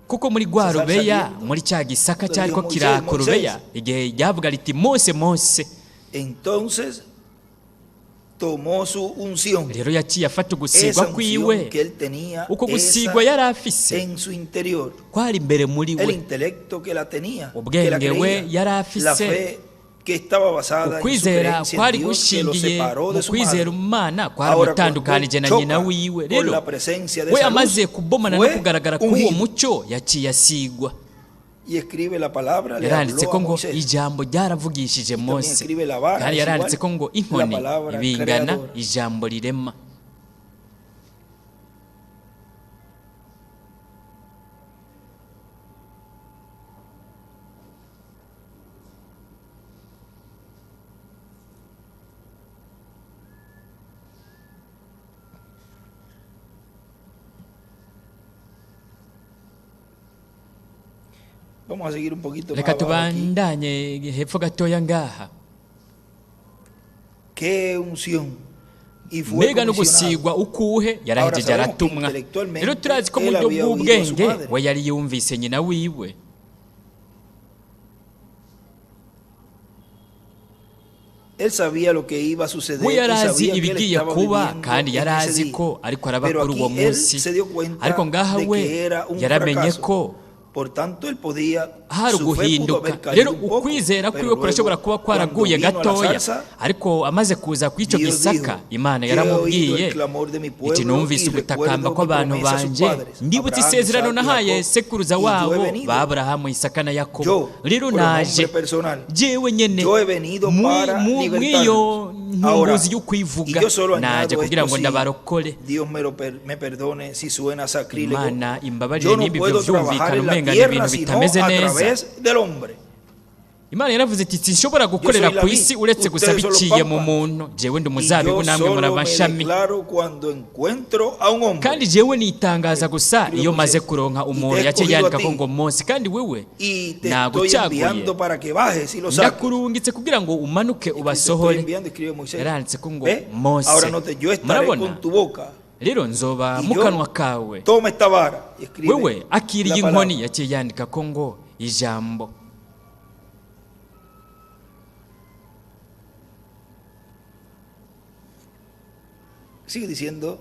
Speaker 2: kuko muri rwa
Speaker 1: Sasa
Speaker 2: rubeya
Speaker 1: saliendo.
Speaker 2: muri cya gisaka
Speaker 1: Donde
Speaker 2: cyariko
Speaker 1: Moisés,
Speaker 2: kiraka urubeya
Speaker 1: Moisés.
Speaker 2: igihe ryavuga riti mose mose
Speaker 1: entonces tomó su unción.
Speaker 2: rero yaciye afata
Speaker 1: Esa
Speaker 2: ugusigwa kwiwe
Speaker 1: unción que él tenía
Speaker 2: uko gusigwa
Speaker 1: esa
Speaker 2: yari afise
Speaker 1: en su interior.
Speaker 2: kwari imbere muri
Speaker 1: El
Speaker 2: we
Speaker 1: intelecto que la tenía, que la
Speaker 2: ubwenge we
Speaker 1: creía,
Speaker 2: yari
Speaker 1: la
Speaker 2: afise
Speaker 1: fe
Speaker 2: ukwizera kwari gushingiye mu kwizera umwana kwaramutandukanije na nyina wiwe. Rero we amaze kubomana no kugaragara k'uwo mucyo yaciye asigwa. Yaranditse ko ngo ijambo ryaravugishije Mose, kandi yaranditse ko ngo inkoni ibingana ijambo rirema. Reka tubandanye hepfo gatoya ngaha. Mbega no gusigwa ukuhe yarahejeje aratumwa. Rero turazi ko mu buryo bw'ubwenge we yari yumvise nyina wiwe. We yarazi ibigiye kuba, kandi yarazi ko ariko araba kuri uwo munsi. Ariko ngaha we yaramenye ko hari guhinduka. Rero ukwizera kwiwe kurashobora kuba kwaraguye gatoya, ariko amaze kuza kw'icyo gisaka, Imana yaramubwiye iti numvise ugutakamba kw'abantu banje, ndibutse isezerano nahaye sekuruza wabo ba Aburahamu, Isaka na Yakobo. Rero naje jewe nyene mw'iyo ntunguzi y'ukwivuga, naje kugira ngo ndabarokore. Imana imbabarire nimba ibyo vyumvikana umenga ibintu bitameze neza. Imana yaravuze iti sinshobora gukorera ku isi uretse gusa biciye mu muntu. Jewe ndi umuzabibu namwe muri amashami, kandi jewe nitangaza gusa iyo maze kuronka umuntu yace yandika ko ngo Mose, kandi wewe nagucaguye ndakurungitse kugira ngo umanuke ubasohore. Yaranditse ko ngo Mose, murabona rero nzoba mu kanwa kawe, wewe akiriye inkoni yaciye yandika ko ngo ijambo.
Speaker 1: Sigue diciendo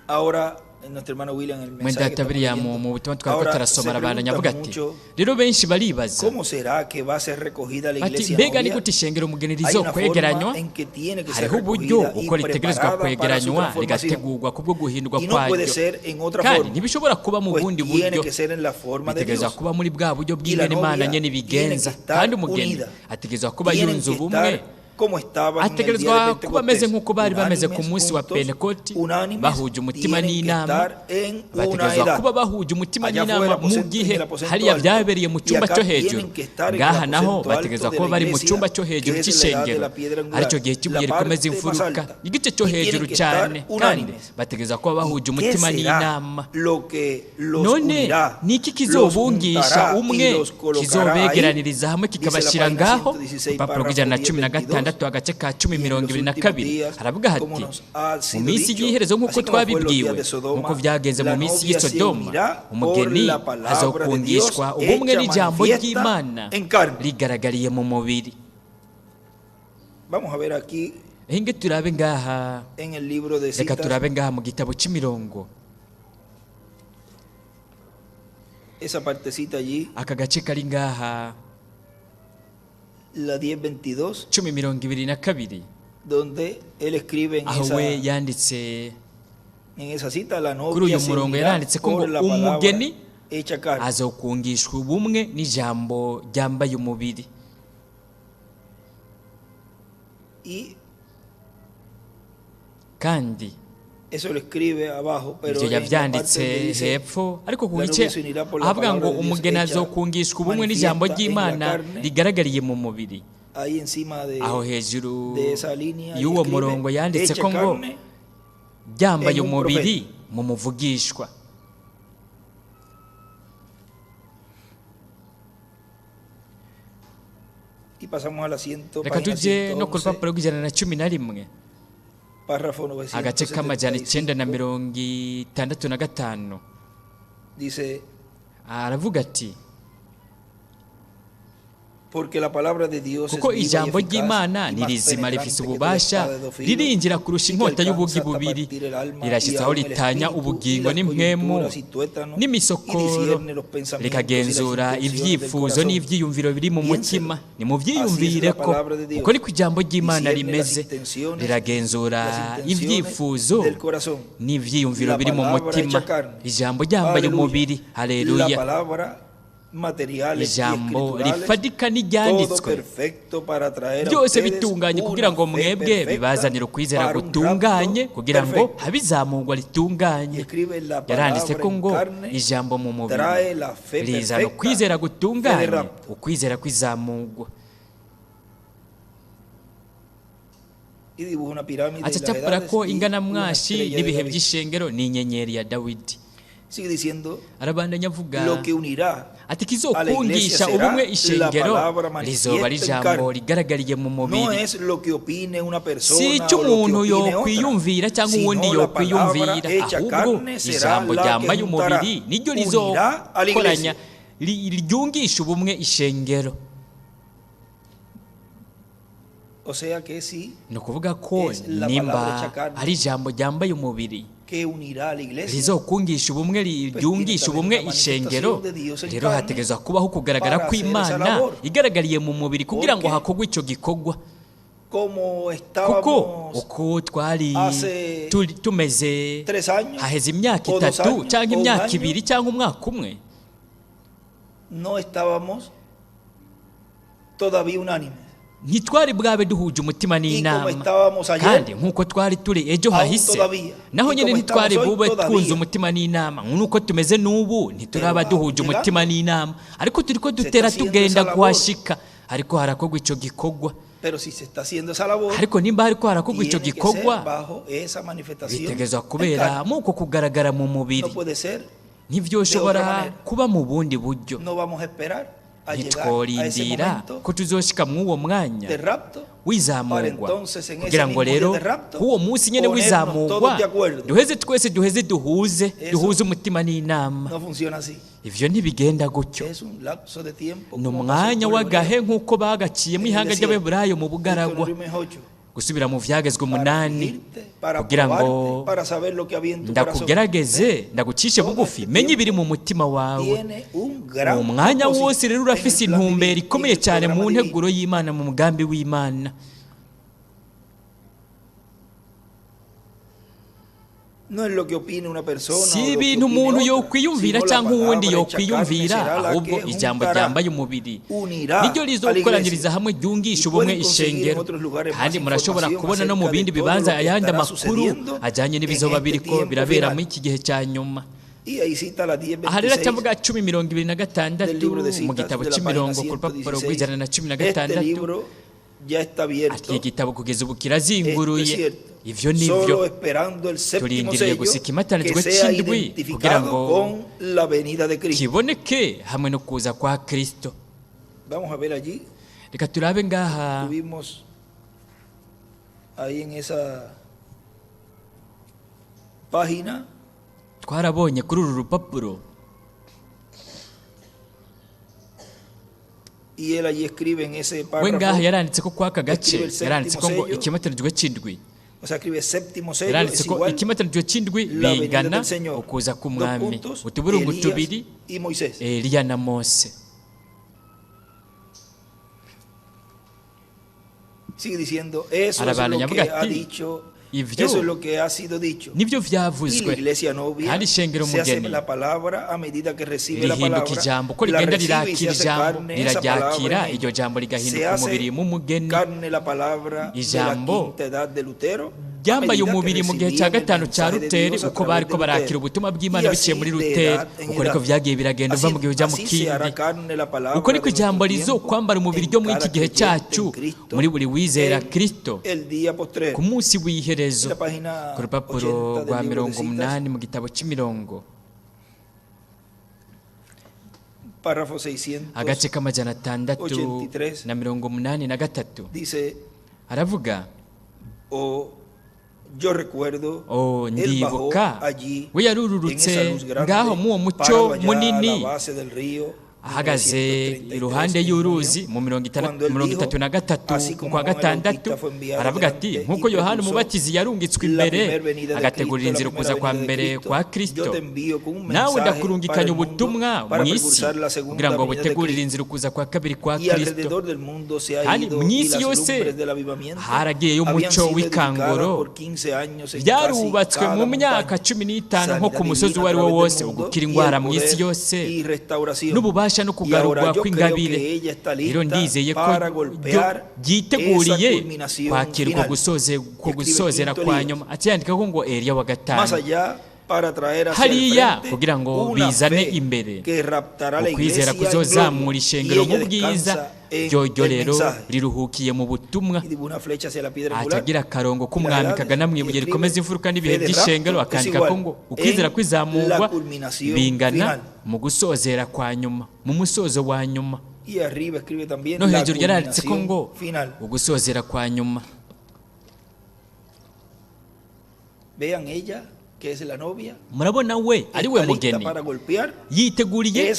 Speaker 1: ahora nuestro hermano William el mensaje
Speaker 2: que mu butumwa twako turasomara abana avuga ati rero benshi baribaza ati mbega ni gute ishengero umugeni rizokwegeranywa. Hariho uburyo uko ritegerezwa kwegeranywa rigategurwa kubwo guhindurwa kwayo, kandi ntibishobora kuba mu bundi buryo, bitegerezwa kuba muri bwa buryo bw'Imana Imana nyene bigenza. Kandi umugeni ategerezwa kuba yunze ubumwe, ategerezwa kuba ameze nk'uko bari bameze ku munsi wa Pentekoti, bahuje umutima n'inama. Bategerezwa kuba bahuje umutima n'inama mu gihe hariya byabereye mu cyumba cyo hejuru. Ngaha naho bategerezwa kuba bari mu cyumba cyo hejuru cy'ishengero, aricyo gihe cy'ibuye rikomeza imfuruka, igice cyo hejuru cyane, kandi bategerezwa kuba bahuje umutima n'inama. None niki kizobungisha umwe, kizobegeraniriza hamwe kikabashyira ngaho? Urupapuro rw'115 agace ka 10:22 haravuga hati mu minsi y'iherezo nk'uko twabibwiwe, nk'uko byagenze mu minsi y'i Sodoma, umugeni azokungishwa ubumwe n'ijambo ry'Imana rigaragariye mu mubiri. Hinge turabe ngaha, reka turabe ngaha mu gitabo cy'imirongo, aka gace kari ngaha
Speaker 1: la 10:22
Speaker 2: 10:22,
Speaker 1: donde él escribe en
Speaker 2: aho we yanditse
Speaker 1: esa cita la novia,
Speaker 2: kuri uyu murongo yaranditse ko ngo umugeni azokungishwa ubumwe n'ijambo ryambaye umubiri. Kandi
Speaker 1: eso lo escribe abajo, pero
Speaker 2: ibyo yabyanditse hepfo, ariko ku gice avuga ngo umugeni azokungishwa ubumwe n'ijambo ry'Imana rigaragariye mu mubiri. Aho hejuru y'uwo murongo yanditse ko ngo ryambaye umubiri mu muvugishwa. Reka tujye no ku rupapuro rw'111, agace k'amajana 965. Aravuga ati kuko ijambo ry'Imana ni rizima, rifise ububasha, ririnjira kurusha inkota y'ubugi bubiri, rirashitse aho ritanya ubugingo n'impwemu n'imisokoro, rikagenzura ivyifuzo n'ivyiyumviro biri mu mutima. Nimuvyiyumvire ko uko niko ijambo ry'Imana rimeze, riragenzura ivyifuzo n'ivyiyumviro biri mu mutima. Ijambo ryambaye umubiri, haleluya. Ijambo rifadika n'iryanditswe byose bitunganye kugira ngo mwebwe bibazanire ukwizera gutunganye, kugira ngo habizamurwa ritunganye. Yaranditse ko ngo ijambo mu mubiri rizana ukwizera gutunganye, ukwizera kwizamurwa. Acacapura ko ingana mwashi n'ibihe by'ishengero ni inyenyeri ya Dawidi. Arabandanya avuga ati kizokungisha ubumwe ishengero rizoba rijambo rigaragariye mu mubiri, si icyo umuntu yokwiyumvira cyangwa uwundi yokwiyumvira, ahubwo ijambo ryambaye umubiri niryo rizokoranya ryungisha ubumwe ishengero. Ni ukuvuga ko nimba ari ijambo ryambaye umubiri rizokungisha ubumwe, ryungisha ubumwe ishengero, rero hategerezwa kubaho kugaragara kw'Imana igaragariye mu mubiri kugira ngo hakorwe icyo gikorwa. Kuko uko twari tumeze haheze imyaka 3 cyangwa imyaka 2 cyangwa umwaka umwe, ntitwari bwabe duhuje umutima n'inama, kandi nk'uko twari turi ejo hahise naho nyine ntitwari bube twunze umutima n'inama. nk'uko tumeze n'ubu ntituraba duhuje umutima n'inama, ariko turiko dutera tugenda kuhashika, ariko harakorwa icyo gikorwa. Ariko nimba hariko harakorwa icyo gikorwa, bitegerezwa kubera muko kugaragara mu mubiri, ntivyoshobora kuba mu bundi buryo. Ntitworindira ko tuzoshika mw'uwo mwanya wizamurwa, kugira ngo rero uwo munsi nyene wizamurwa duheze duhuze umutima n'inama. Ivyo ntibigenda gutyo. Ni umwanya w'agahe nk'uko bagaciyemo ihanga ry'Abaheburayo mu bugaragwa. Gusubira mu Vyagezwe 8 kugira ngo ndakugerageze, ndagucishe bugufi, menye ibiri mu mutima wawe. Mu mwanya wose rero urafise intumbero ikomeye cyane mu nteguro y'Imana, mu mugambi w'Imana. Si ibintu umuntu yokwiyumvira cyangwa uwundi yokwiyumvira, ahubwo ijambo ryambaye umubiri niryo rizokoranyiriza hamwe ryungisha ubumwe ishengero. Kandi murashobora kubona no mu bindi bibanza ayandi amakuru ajyanye n'ibizoba biriko birabera muri iki gihe cya nyuma. Aha rero cyavuga 10:26 mu gitabo cy'imirongo ku rupapuro rw'116. Ati igitabo kugeza ubu kirazinguruye. Ivyo nivyo turindiriye gusika imatanijwe c'indwi kugira ngo kiboneke hamwe no kuza kwa Kristo. Reka turabe ngaha twarabonye kuri uru rupapuro. We ngaha yaranditse ko kwaka gace, yaranditse ko ngo ikimatanijwe c'indwi, yaranditse ko ikimatanijwe c'indwi bingana ukuza k'umwami, utuburungu 2, Eliya na Mose. Arabandanya avuga ati ivyo nivyo vyavuzwe, kandi ishengero umugeni rihinduka ijambo uko rigenda rirakira ijambo, riraryakira iryo jambo rigahinduka umubiri mu mugeni. Ijambo ryambaye umubiri mu gihe cya gatanu cya Luteri, uko bariko barakira ubutumwa bw'Imana biciye muri Luteri, uko niko vyagiye biragenda uva mu gihe uja mu kindi. Uko niko ijambo rizokwambara umubiri ryo muri iki gihe cyacu, muri buri wizera Kristo ku munsi w'iherezo. Ku rupapuro rwa 80 mu gitabo cy'imirongo, agace k'amajana 683 aravuga, ndibuka we yarururutse ngaho mu muco munini ahagaze iruhande y'uruzi mu 33 kwa gatandatu aravuga ati nk'uko Yohana umubatizi yarungitswe imbere agategurira inzira kuza kwa mbere kwa Kristo, nawe ndakurungikanya ubutumwa mu isi kugira ngo butegurire inzira kuza kwa kabiri kwa Kristo. Kandi mu isi yose haragiyeyo umucyo w'ikanguro, byarubatswe mu myaka 15 nko ku musozi uwo ari wo wose, ugukira indwara mu isi yose n'ububasha no kugarurwa kw'ingabire. Rero ndizeye ko byiteguriye kwakirwa gusozera kwa nyuma. Acyandikaho ngo Eliya wa gatanu hariya kugira ngo bizane imbere ukwizera kuzozamura ishengero mu bwiza. Ryo rero riruhukiye mu butumwa, atagira akarongo k'umwami kagana mu ibuye rikomeza imfuruka n'ibihe by'ishengero, akandika ko ngo ukwizera kwizamurwa bingana mu gusozera kwa nyuma, mu musozo wa nyuma. No hejuru yaranditse ko ngo ugusozera kwa nyuma. Murabona we ari we mugeni yiteguriye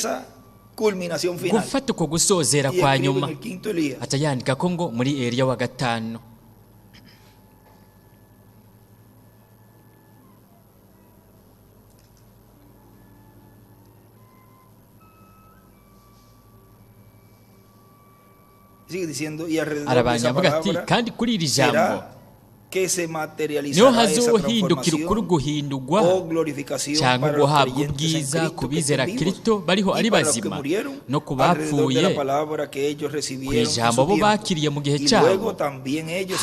Speaker 2: gufata uko gusozera kwa nyuma. Aca yandika ko ngo muri Eliya wa gatanu. Arabanya avuga ati kandi kuri iri jambo niho hazohindukira ukuri guhindurwa cyangwa guhabwa ubwiza ku bizera Kristo bariho ari bazima no ku bapfuye ku ijambo bo bakiriye mu gihe cyabo.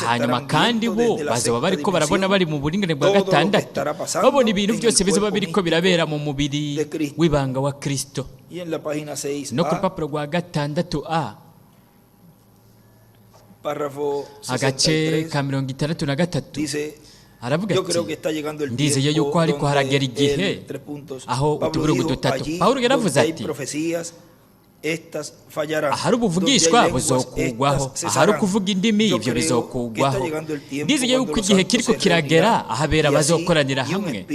Speaker 2: Hanyuma kandi bo bazaba bariko barabona bari mu buringane bwa gatandatu, babona ibintu byose bizoba biriko birabera mu mubiri w'ibanga wa Kristo. No ku rupapuro rwa 6A agace ka 63 aravuga ati ndizeye yuko ariko haragera igihe aho utuburugu dutatu. Pawulo yaravuze ati ahari ubuvugishwa buzokugwaho, ahari ukuvuga indimi ibyo bizokugwaho. Ndizeye yuko igihe kiriko kiragera ahabera bazokoranira hamwe,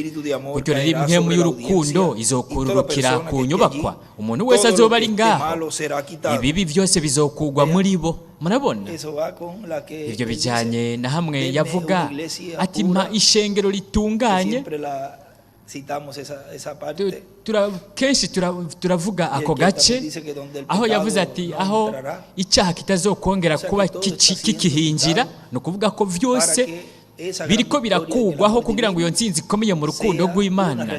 Speaker 2: gutyo rero impwemu y'urukundo izokururukira ku nyubakwa. Umuntu wese azoba ari ngaho, ibibi byose bizokugwa muri bo. Murabona ibyo bijyanye na hamwe yavuga ati mpa ishengero ritunganye. Kenshi turavuga ako gace aho yavuze ati aho icyaha kitazokongera kuba kikihinjira, ni ukuvuga ko byose biriko birakugwaho kugira ngo iyo nsinzi ikomeye mu rukundo rw'Imana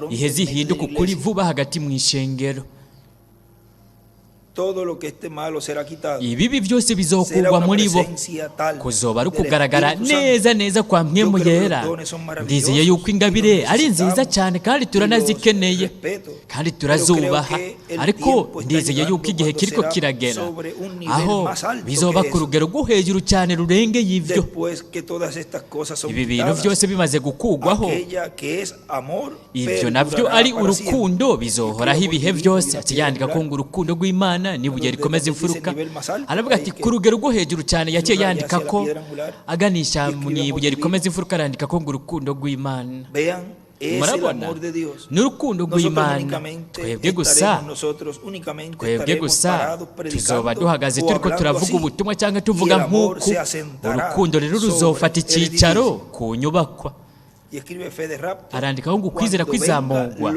Speaker 2: iheze ihinduke ukuri vuba hagati mu ishengero. Ibibi byose bizokugwa muri bo, kuzoba ari ukugaragara neza kwa mpwemu yera. Ndizeye yuko ingabire ari nziza cyane kandi turanazikeneye kandi turazubaha, ariko ndizeye yuko igihe kiriko kiragera aho bizoba ku rugero rwo hejuru cyane rurengeye ivyo. Ibi bintu byose bimaze gukugwaho, ibyo navyo ari urukundo bizohoraho ibihe byose. Akiyandika ko ngo urukundo rw'Imana nibuye rikomeza imfuruka. Aravuga ati ku rugero rwo hejuru cyane yaciye yandika ko aganisha mu ibuye rikomeza imfuruka, arandika ko ngo urukundo rw'Imana. Murabona n'urukundo rw'Imana. Twebwe gusa tuzoba duhagaze turiko turavuga ubutumwa cyangwa tuvuga nk'uku. Urukundo rero ruzofata icyicaro ku nyubakwa. Arandikaho ngo ukwizera kwizamurwa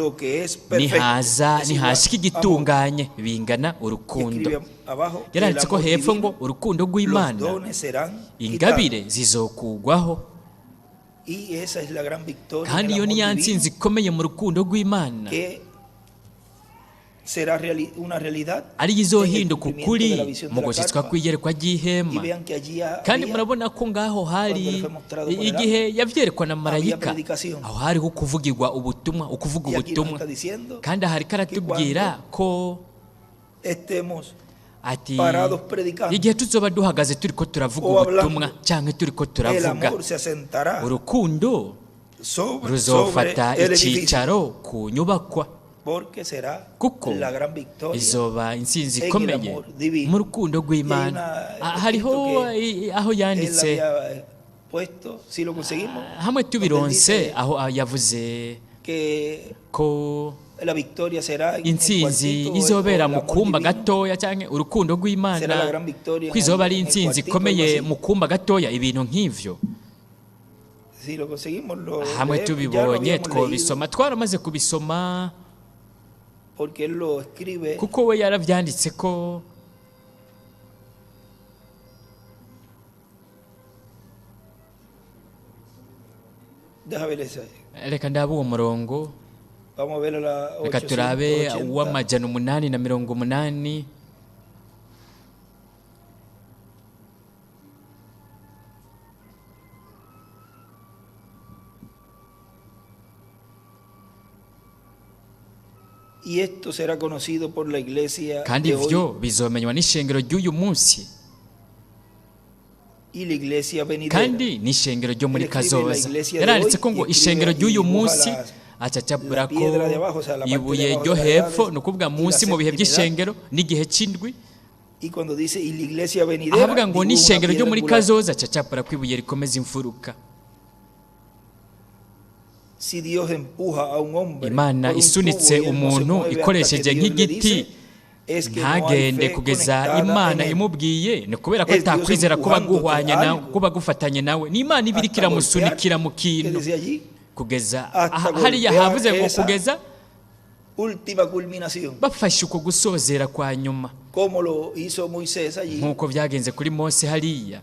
Speaker 2: nihashika igitunganye bingana urukundo. Yaranditse ko hepfo ngo urukundo rw'Imana ingabire zizokugwaho, kandi iyo ni ya nsinzi ikomeye mu rukundo rw'Imana ariyo izohinduka ukuri mu gushyitswa kw'iyerekwa ry'ihema. Kandi murabona ko ngaho hari igihe yavyerekwa na marayika, aho hariho kuvugirwa ubutumwa, ukuvuga ubutumwa. Kandi ahari karatubwira ko ati igihe tuzoba duhagaze turiko turavuga ubutumwa cyangwa turiko turavuga, urukundo ruzofata icyicaro ku nyubakwa, kuko izoba insinzi ikomeye mu rukundo rw'Imana. Hariho aho yanditse hamwe tubironse aho yavuze ko
Speaker 1: la victoria será en el
Speaker 2: intsinzi
Speaker 1: cuartito,
Speaker 2: izobera
Speaker 1: el
Speaker 2: mu
Speaker 1: amor
Speaker 2: kumba
Speaker 1: divino.
Speaker 2: gatoya cyangwa urukundo
Speaker 1: Será
Speaker 2: rw'Imana
Speaker 1: la gran victoria
Speaker 2: ko izoba ari
Speaker 1: en el
Speaker 2: intsinzi
Speaker 1: cuartito,
Speaker 2: ikomeye
Speaker 1: algo así.
Speaker 2: mu kumba gatoya, ibintu nk'ivyo
Speaker 1: Si lo conseguimos, lo
Speaker 2: hamwe
Speaker 1: leemos, ya lo
Speaker 2: tubibonye
Speaker 1: habíamos
Speaker 2: twobisoma,
Speaker 1: leído,
Speaker 2: twaramaze kubisoma
Speaker 1: porque él lo escribe.
Speaker 2: kuko we yaravyanditse ko
Speaker 1: Deja ver esa.
Speaker 2: reka ndabe uwo murongo,
Speaker 1: Vamos a ver a la
Speaker 2: reka turabe
Speaker 1: 880.
Speaker 2: uw'amajana 880.
Speaker 1: Y esto será conocido por la iglesia
Speaker 2: kandi
Speaker 1: de hoy
Speaker 2: ivyo bizomenywa n'ishengero ry'uyu munsi
Speaker 1: y la iglesia venidera.
Speaker 2: kandi n'ishengero ryo muri
Speaker 1: Él escribe la
Speaker 2: kazoza.
Speaker 1: iglesia de
Speaker 2: Yaranditse
Speaker 1: hoy
Speaker 2: ko
Speaker 1: y
Speaker 2: ngo
Speaker 1: escribe
Speaker 2: ishengero
Speaker 1: y
Speaker 2: ry'uyu
Speaker 1: dibuja
Speaker 2: munsi
Speaker 1: las-
Speaker 2: acacabura
Speaker 1: la
Speaker 2: ko
Speaker 1: piedra de abajo, o sea, la parte de
Speaker 2: ibuye
Speaker 1: abajo
Speaker 2: ryo
Speaker 1: de las
Speaker 2: hepfo
Speaker 1: edades
Speaker 2: ni ukuvuga
Speaker 1: y la
Speaker 2: munsi mu bihe
Speaker 1: septimidad.
Speaker 2: by'ishengero n'igihe c'indwi,
Speaker 1: Y cuando dice y la iglesia venidera,
Speaker 2: ahavuga ngo
Speaker 1: dibuja una
Speaker 2: n'ishengero ryo
Speaker 1: piedra
Speaker 2: muri
Speaker 1: angular.
Speaker 2: kazoza acacabura ko ibuye rikomeza imfuruka.
Speaker 1: Si Dios empuja a un hombre
Speaker 2: Imana
Speaker 1: por un
Speaker 2: isunitse
Speaker 1: tubo y él no se
Speaker 2: umuntu
Speaker 1: mueve
Speaker 2: ikoresheje
Speaker 1: hasta que Dios le
Speaker 2: nk'igiti
Speaker 1: dice, es que no hay
Speaker 2: ntagende
Speaker 1: fe
Speaker 2: kugeza
Speaker 1: conectada
Speaker 2: Imana
Speaker 1: en él.
Speaker 2: imubwiye, ni kubera ko
Speaker 1: Es Dios
Speaker 2: atakwizera kuba
Speaker 1: empujándote
Speaker 2: guhwanye
Speaker 1: a
Speaker 2: nawe,
Speaker 1: algo.
Speaker 2: kuba gufatanye nawe. Ni Imana iba iriko
Speaker 1: Hasta
Speaker 2: iramusunikira mu
Speaker 1: golpear, que
Speaker 2: kintu
Speaker 1: dice allí,
Speaker 2: kugeza
Speaker 1: hasta
Speaker 2: hariya
Speaker 1: golpear
Speaker 2: havuze ngo
Speaker 1: esa
Speaker 2: kugeza
Speaker 1: última culminación,
Speaker 2: bafashe uko gusozera kwa nyuma,
Speaker 1: como lo hizo Moisés allí
Speaker 2: nk'uko byagenze kuri Mose hariya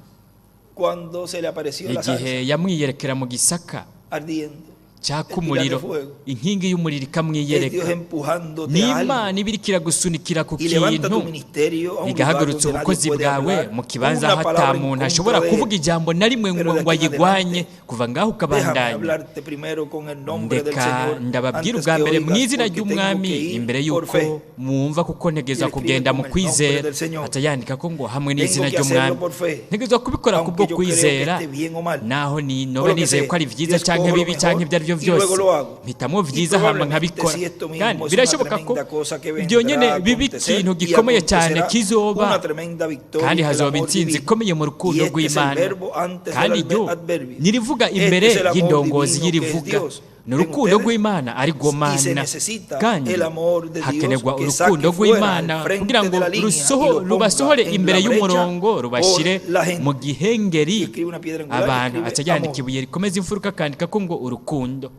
Speaker 1: cuando se le apareció la
Speaker 2: igihe
Speaker 1: zarza
Speaker 2: yamwiyerekera mu gisaka
Speaker 1: ardiendo.
Speaker 2: cyaka
Speaker 1: El pilar de
Speaker 2: umuriro,
Speaker 1: fuego.
Speaker 2: inkingi y'umuriro
Speaker 1: Es Dios
Speaker 2: ikamwiyereka.
Speaker 1: empujándote
Speaker 2: Ni
Speaker 1: a algo
Speaker 2: Imana iba iriko iragusunikira ku
Speaker 1: y levanta tu
Speaker 2: kintu
Speaker 1: ministerio a un lugar
Speaker 2: igahagurutsa
Speaker 1: donde nadie
Speaker 2: ubukozi
Speaker 1: puede
Speaker 2: bwawe
Speaker 1: hablar
Speaker 2: mu kibanza
Speaker 1: una
Speaker 2: aho
Speaker 1: palabra
Speaker 2: ata
Speaker 1: en
Speaker 2: muntu
Speaker 1: contra
Speaker 2: ashobora
Speaker 1: de
Speaker 2: kuvuga
Speaker 1: él.
Speaker 2: ijambo na rimwe
Speaker 1: Pero de
Speaker 2: ngo
Speaker 1: aquí en
Speaker 2: ayigwanye,
Speaker 1: adelante,
Speaker 2: kuva ngaho
Speaker 1: Déjame
Speaker 2: ukabandanya.
Speaker 1: hablarte primero con el nombre del
Speaker 2: Ndeka
Speaker 1: Señor
Speaker 2: ndababwira
Speaker 1: antes
Speaker 2: ubwa
Speaker 1: que
Speaker 2: mbere mu
Speaker 1: oigas,
Speaker 2: izina
Speaker 1: porque tengo
Speaker 2: ry'umwami
Speaker 1: que ir
Speaker 2: imbere
Speaker 1: por
Speaker 2: y'uko
Speaker 1: fe.
Speaker 2: mwumva kuko ntegezwa
Speaker 1: Y escribe
Speaker 2: kugenda mu
Speaker 1: con el nombre
Speaker 2: kwizera,
Speaker 1: del Señor.
Speaker 2: atayandika ko ngo hamwe
Speaker 1: Tengo
Speaker 2: n'izina
Speaker 1: que hacerlo
Speaker 2: ry'umwami.
Speaker 1: por fe,
Speaker 2: Ntegezwa kubikora
Speaker 1: aunque
Speaker 2: kubwo
Speaker 1: yo creo que
Speaker 2: kwizera,
Speaker 1: esté bien o mal.
Speaker 2: naho ni
Speaker 1: O
Speaker 2: nobe
Speaker 1: lo que
Speaker 2: nizeye
Speaker 1: sea,
Speaker 2: ko ari vyiza
Speaker 1: yo
Speaker 2: canke
Speaker 1: escojo lo
Speaker 2: bibi canke
Speaker 1: mejor
Speaker 2: ibyo ari byo
Speaker 1: y luego
Speaker 2: byose,
Speaker 1: lo hago.
Speaker 2: mpitamo
Speaker 1: Y
Speaker 2: vyiza hama
Speaker 1: probablemente
Speaker 2: nkabikora.
Speaker 1: si esto mismo
Speaker 2: Kandi
Speaker 1: es
Speaker 2: birashoboka
Speaker 1: una
Speaker 2: ko
Speaker 1: tremenda cosa que
Speaker 2: ibyo
Speaker 1: vendrá
Speaker 2: nyene
Speaker 1: a
Speaker 2: bibi
Speaker 1: acontecer
Speaker 2: ikintu
Speaker 1: y
Speaker 2: gikomeye cyane
Speaker 1: acontecerá
Speaker 2: kizoba,
Speaker 1: una tremenda victoria
Speaker 2: kandi
Speaker 1: del
Speaker 2: hazoba
Speaker 1: amor
Speaker 2: intsinzi
Speaker 1: divino.
Speaker 2: ikomeye mu rukundo
Speaker 1: Y este es el
Speaker 2: rw'Imana,
Speaker 1: verbo antes
Speaker 2: kandi
Speaker 1: del
Speaker 2: ryo
Speaker 1: adverbio.
Speaker 2: nirivuga
Speaker 1: Este
Speaker 2: imbere
Speaker 1: es el amor
Speaker 2: y'indongozi
Speaker 1: divino que es
Speaker 2: y'irivuga,
Speaker 1: Dios
Speaker 2: ni
Speaker 1: en
Speaker 2: urukundo
Speaker 1: ustedes.
Speaker 2: rw'Imana ari rwo
Speaker 1: Y se
Speaker 2: Mana,
Speaker 1: necesita
Speaker 2: kandi
Speaker 1: el amor de Dios
Speaker 2: hakenerwa
Speaker 1: que
Speaker 2: urukundo
Speaker 1: saque fuera
Speaker 2: rw'Imana
Speaker 1: al frente
Speaker 2: kugira ngo
Speaker 1: de la línea y lo ponga
Speaker 2: rubasohore
Speaker 1: en
Speaker 2: imbere
Speaker 1: la brecha
Speaker 2: y'umurongo, rubashire
Speaker 1: por la gente.
Speaker 2: mu gihengeri
Speaker 1: Y escribe una piedra angular,
Speaker 2: abantu,
Speaker 1: escribe
Speaker 2: aca yandika
Speaker 1: amor.
Speaker 2: ibuye rikomeza imfuruka akandika ko ngo urukundo.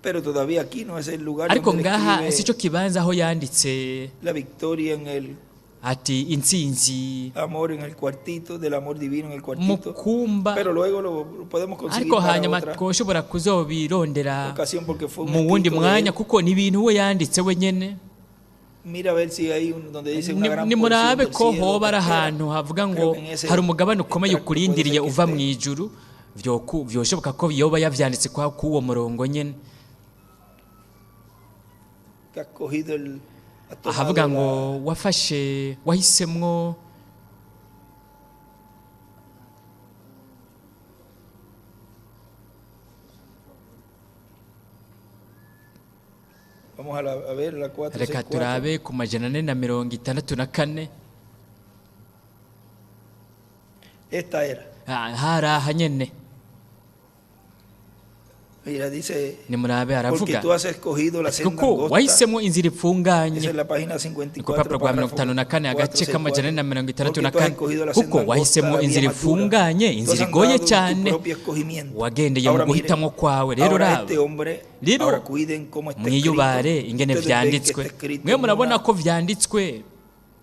Speaker 1: Pero todavía aquí no es el lugar
Speaker 2: Ariko
Speaker 1: donde él
Speaker 2: ngaha si
Speaker 1: escribe
Speaker 2: cyo kibanza aho yanditse
Speaker 1: la victoria en el
Speaker 2: ati intsinzi
Speaker 1: amor en el cuartito, del amor divino en el
Speaker 2: mu
Speaker 1: cuartito.
Speaker 2: kumba,
Speaker 1: Pero luego lo podemos conseguir
Speaker 2: ariko
Speaker 1: para
Speaker 2: hanyuma
Speaker 1: otra
Speaker 2: twoshobora kuzobirondera
Speaker 1: ocasión porque fue un
Speaker 2: mu wundi
Speaker 1: escrito de
Speaker 2: mwanya,
Speaker 1: él.
Speaker 2: kuko ni ibintu we yanditse wenyene.
Speaker 1: Mira a ver si hay donde dice una gran
Speaker 2: Nimurabe
Speaker 1: porción
Speaker 2: ko
Speaker 1: del cielo
Speaker 2: hoba ari
Speaker 1: espera.
Speaker 2: ahantu havuga ngo
Speaker 1: Creo que en ese
Speaker 2: hari umugabane ukomeye
Speaker 1: extracto puede
Speaker 2: ukurindiriye
Speaker 1: ser que
Speaker 2: uva
Speaker 1: esté.
Speaker 2: mu ijuru, vyoshoboka ko yoba yavyanditse kwa kuwo murongo nyene,
Speaker 1: Que has cogido has tomado
Speaker 2: ahavuga ngo wafashe wahisemwo
Speaker 1: vamos a ver la 4,
Speaker 2: reka
Speaker 1: 6, 4.
Speaker 2: turabe ku majana 464.
Speaker 1: Esta era.
Speaker 2: Hari aha nyene,
Speaker 1: Mira, dice,
Speaker 2: nimurabe
Speaker 1: porque
Speaker 2: aravuga
Speaker 1: tú has escogido la senda
Speaker 2: kuko
Speaker 1: angosta.
Speaker 2: wahisemwo inzira
Speaker 1: Esa
Speaker 2: ipfunganye,
Speaker 1: es la página
Speaker 2: ni ku rupapuro
Speaker 1: 54,
Speaker 2: rwa
Speaker 1: párrafo
Speaker 2: 54 agace
Speaker 1: 4,
Speaker 2: k'amajana 464,
Speaker 1: Porque tú has escogido la
Speaker 2: kuko
Speaker 1: senda angosta,
Speaker 2: wahisemwo
Speaker 1: la vía
Speaker 2: inzira
Speaker 1: madura.
Speaker 2: ifunganye,
Speaker 1: Tú has
Speaker 2: inzira igoye
Speaker 1: andado en tu
Speaker 2: cyane,
Speaker 1: propio escogimiento.
Speaker 2: wagendeye mu
Speaker 1: Ahora mire,
Speaker 2: guhitamwo kwawe. Rero
Speaker 1: ahora
Speaker 2: raba,
Speaker 1: este hombre,
Speaker 2: rero
Speaker 1: ahora cuiden cómo está
Speaker 2: mwiyubare
Speaker 1: escrito.
Speaker 2: ingene
Speaker 1: Ustedes ven que
Speaker 2: vyanditswe.
Speaker 1: está escrito
Speaker 2: Mwe
Speaker 1: en
Speaker 2: murabona
Speaker 1: una-
Speaker 2: ko vyanditswe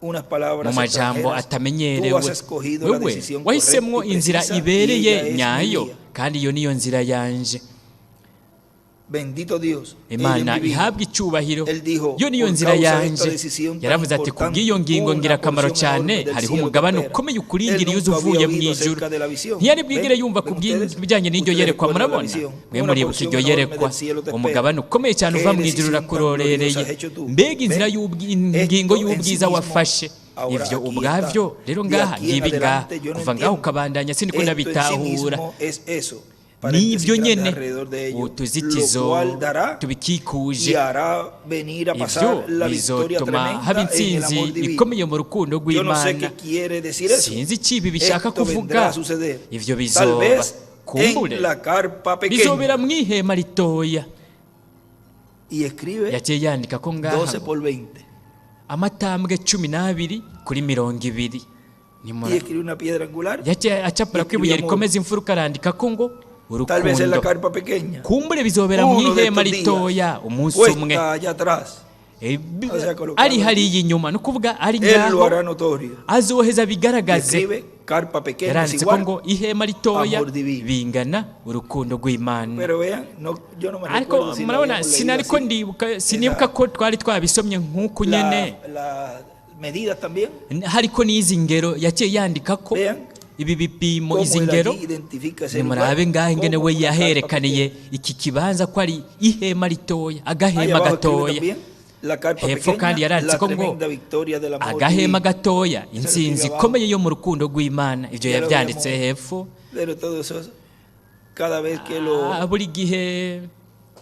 Speaker 1: unas palabras
Speaker 2: mu majambo
Speaker 1: extranjeras.
Speaker 2: atamenyerewe.
Speaker 1: Tú has escogido la
Speaker 2: Wewe
Speaker 1: decisión
Speaker 2: wahisemwo
Speaker 1: correcta y
Speaker 2: inzira
Speaker 1: precisa, y
Speaker 2: ibereye
Speaker 1: ella es
Speaker 2: nyayo,
Speaker 1: mía.
Speaker 2: kandi iyo niyo nzira yanje.
Speaker 1: Bendito Dios.
Speaker 2: Imana
Speaker 1: Ella es divina.
Speaker 2: ihabwa icyubahiro,
Speaker 1: Él dijo,
Speaker 2: yo niyo
Speaker 1: por
Speaker 2: nzira
Speaker 1: causa de esta
Speaker 2: yanje.
Speaker 1: decisión tan
Speaker 2: Yaravuze ati
Speaker 1: importante,
Speaker 2: kubw'iyo ngingo
Speaker 1: una
Speaker 2: ngirakamaro
Speaker 1: porción
Speaker 2: cyane
Speaker 1: enorme del
Speaker 2: hariho
Speaker 1: cielo
Speaker 2: umugabane
Speaker 1: te espera.
Speaker 2: ukomeye ukurindiriye
Speaker 1: Él
Speaker 2: uza
Speaker 1: nunca
Speaker 2: uvuye
Speaker 1: había
Speaker 2: mu
Speaker 1: oído
Speaker 2: ijuru.
Speaker 1: acerca de la visión.
Speaker 2: Ntiyari bwigere
Speaker 1: Ven,
Speaker 2: yumva
Speaker 1: ven
Speaker 2: ku
Speaker 1: ustedes,
Speaker 2: bijyanye n'iryo
Speaker 1: ustedes
Speaker 2: yerekwa.
Speaker 1: recuerdan la
Speaker 2: Murabona
Speaker 1: visión.
Speaker 2: mwe
Speaker 1: Una
Speaker 2: muribuka
Speaker 1: porción
Speaker 2: iryo
Speaker 1: enorme
Speaker 2: yerekwa,
Speaker 1: del cielo te espera.
Speaker 2: umugabane ukomeye cyane
Speaker 1: Qué
Speaker 2: uva mu ijuru
Speaker 1: decisión tan
Speaker 2: urakurorereye.
Speaker 1: gloriosa has hecho tú.
Speaker 2: Mbega inzira
Speaker 1: Ven,
Speaker 2: ingingo
Speaker 1: esto en sí
Speaker 2: y'ubwiza
Speaker 1: mismo,
Speaker 2: wafashe.
Speaker 1: ahora
Speaker 2: Ivyo
Speaker 1: aquí
Speaker 2: ubwavyo
Speaker 1: está.
Speaker 2: rero
Speaker 1: De
Speaker 2: ngaha
Speaker 1: aquí en
Speaker 2: ngibi ngaha,
Speaker 1: adelante yo no
Speaker 2: kuva ngaho
Speaker 1: entiendo.
Speaker 2: ukabandanya sindiko
Speaker 1: Esto en sí
Speaker 2: ndabitahura.
Speaker 1: mismo es eso.
Speaker 2: Nibyo
Speaker 1: Paréntesis
Speaker 2: nyene
Speaker 1: grandes alrededor de ello,
Speaker 2: utuzitizo
Speaker 1: lo cual dará
Speaker 2: tubikikuje,
Speaker 1: y hará venir a
Speaker 2: ivyo
Speaker 1: pasar la victoria
Speaker 2: bizotuma haba
Speaker 1: tremenda en el
Speaker 2: intsinzi
Speaker 1: amor divino.
Speaker 2: ikomeye mu rukundo
Speaker 1: Yo no sé
Speaker 2: rw'Imana.
Speaker 1: qué quiere decir eso.
Speaker 2: Sinzi ikibi bishaka
Speaker 1: Esto vendrá
Speaker 2: kuvuga.
Speaker 1: a suceder.
Speaker 2: Ivyo
Speaker 1: Tal
Speaker 2: bizoba
Speaker 1: vez
Speaker 2: kumbure
Speaker 1: en la carpa
Speaker 2: bizobera
Speaker 1: pequeña.
Speaker 2: mw'ihema ritoya,
Speaker 1: y escribe
Speaker 2: yaciye yandika ko
Speaker 1: 12
Speaker 2: ngaha
Speaker 1: por 20.
Speaker 2: amatambwe 12 kuri 20.
Speaker 1: Y escribe una piedra angular.
Speaker 2: yaciye acapura ko ibuye rikomeza imfuruka, arandika ko ngo
Speaker 1: Tal vez en la
Speaker 2: urukundo.
Speaker 1: carpa pequeña.
Speaker 2: Kumbure bizobera mu
Speaker 1: Uno de
Speaker 2: ihema
Speaker 1: estos
Speaker 2: ritoya
Speaker 1: días,
Speaker 2: umunsi umwe,
Speaker 1: puesta allá atrás. O sea, colocado
Speaker 2: ari
Speaker 1: allí.
Speaker 2: hariya inyuma, ni ukuvuga ari
Speaker 1: Él lo
Speaker 2: ngaho
Speaker 1: hará notorio.
Speaker 2: azoheza
Speaker 1: Y
Speaker 2: bigaragaze.
Speaker 1: escribe carpa pequeña es
Speaker 2: yaranditse ko
Speaker 1: igual.
Speaker 2: ngo ihema ritoya
Speaker 1: amor divino.
Speaker 2: bingana urukundo rw'Imana.
Speaker 1: Pero vean, no, yo no me
Speaker 2: ariko
Speaker 1: recuerdo si lo
Speaker 2: murabona
Speaker 1: habíamos leído
Speaker 2: sinariko
Speaker 1: así.
Speaker 2: sinibuka ko twari twabisomye nk'uku nyene.
Speaker 1: Las medidas también.
Speaker 2: hariko n'izi ngero yaciye yandika ko
Speaker 1: Vean
Speaker 2: ibi bipimo
Speaker 1: cómo
Speaker 2: izi
Speaker 1: él
Speaker 2: ngero
Speaker 1: allí identifica ese
Speaker 2: nimurabe
Speaker 1: lugar
Speaker 2: ngaho ingene
Speaker 1: como
Speaker 2: we
Speaker 1: una carpa
Speaker 2: yaherekaniye
Speaker 1: pequeña.
Speaker 2: iki kibanza ko ari ihema ritoya,
Speaker 1: Ahí
Speaker 2: agahema
Speaker 1: abajo escribe
Speaker 2: gatoya.
Speaker 1: también la carpa
Speaker 2: Hepfo kandi
Speaker 1: pequeña,
Speaker 2: yaranditse
Speaker 1: la
Speaker 2: ko ngo
Speaker 1: tremenda victoria del amor
Speaker 2: agahema
Speaker 1: divino.
Speaker 2: gatoya,
Speaker 1: Ese
Speaker 2: intsinzi
Speaker 1: lo
Speaker 2: ikomeye yo mu rukundo rw'Imana. Ibyo
Speaker 1: Ya lo
Speaker 2: yabyanditse
Speaker 1: habíamos-
Speaker 2: hepfo.
Speaker 1: Pero todo eso, cada vez que lo
Speaker 2: buri gihe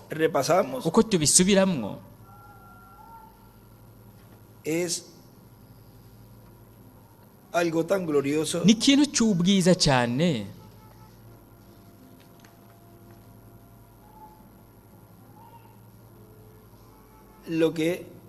Speaker 1: repasamos,
Speaker 2: uko tubisubiramwo
Speaker 1: es algo tan glorioso
Speaker 2: ni ikintu cy'ubwiza cyane.
Speaker 1: lo que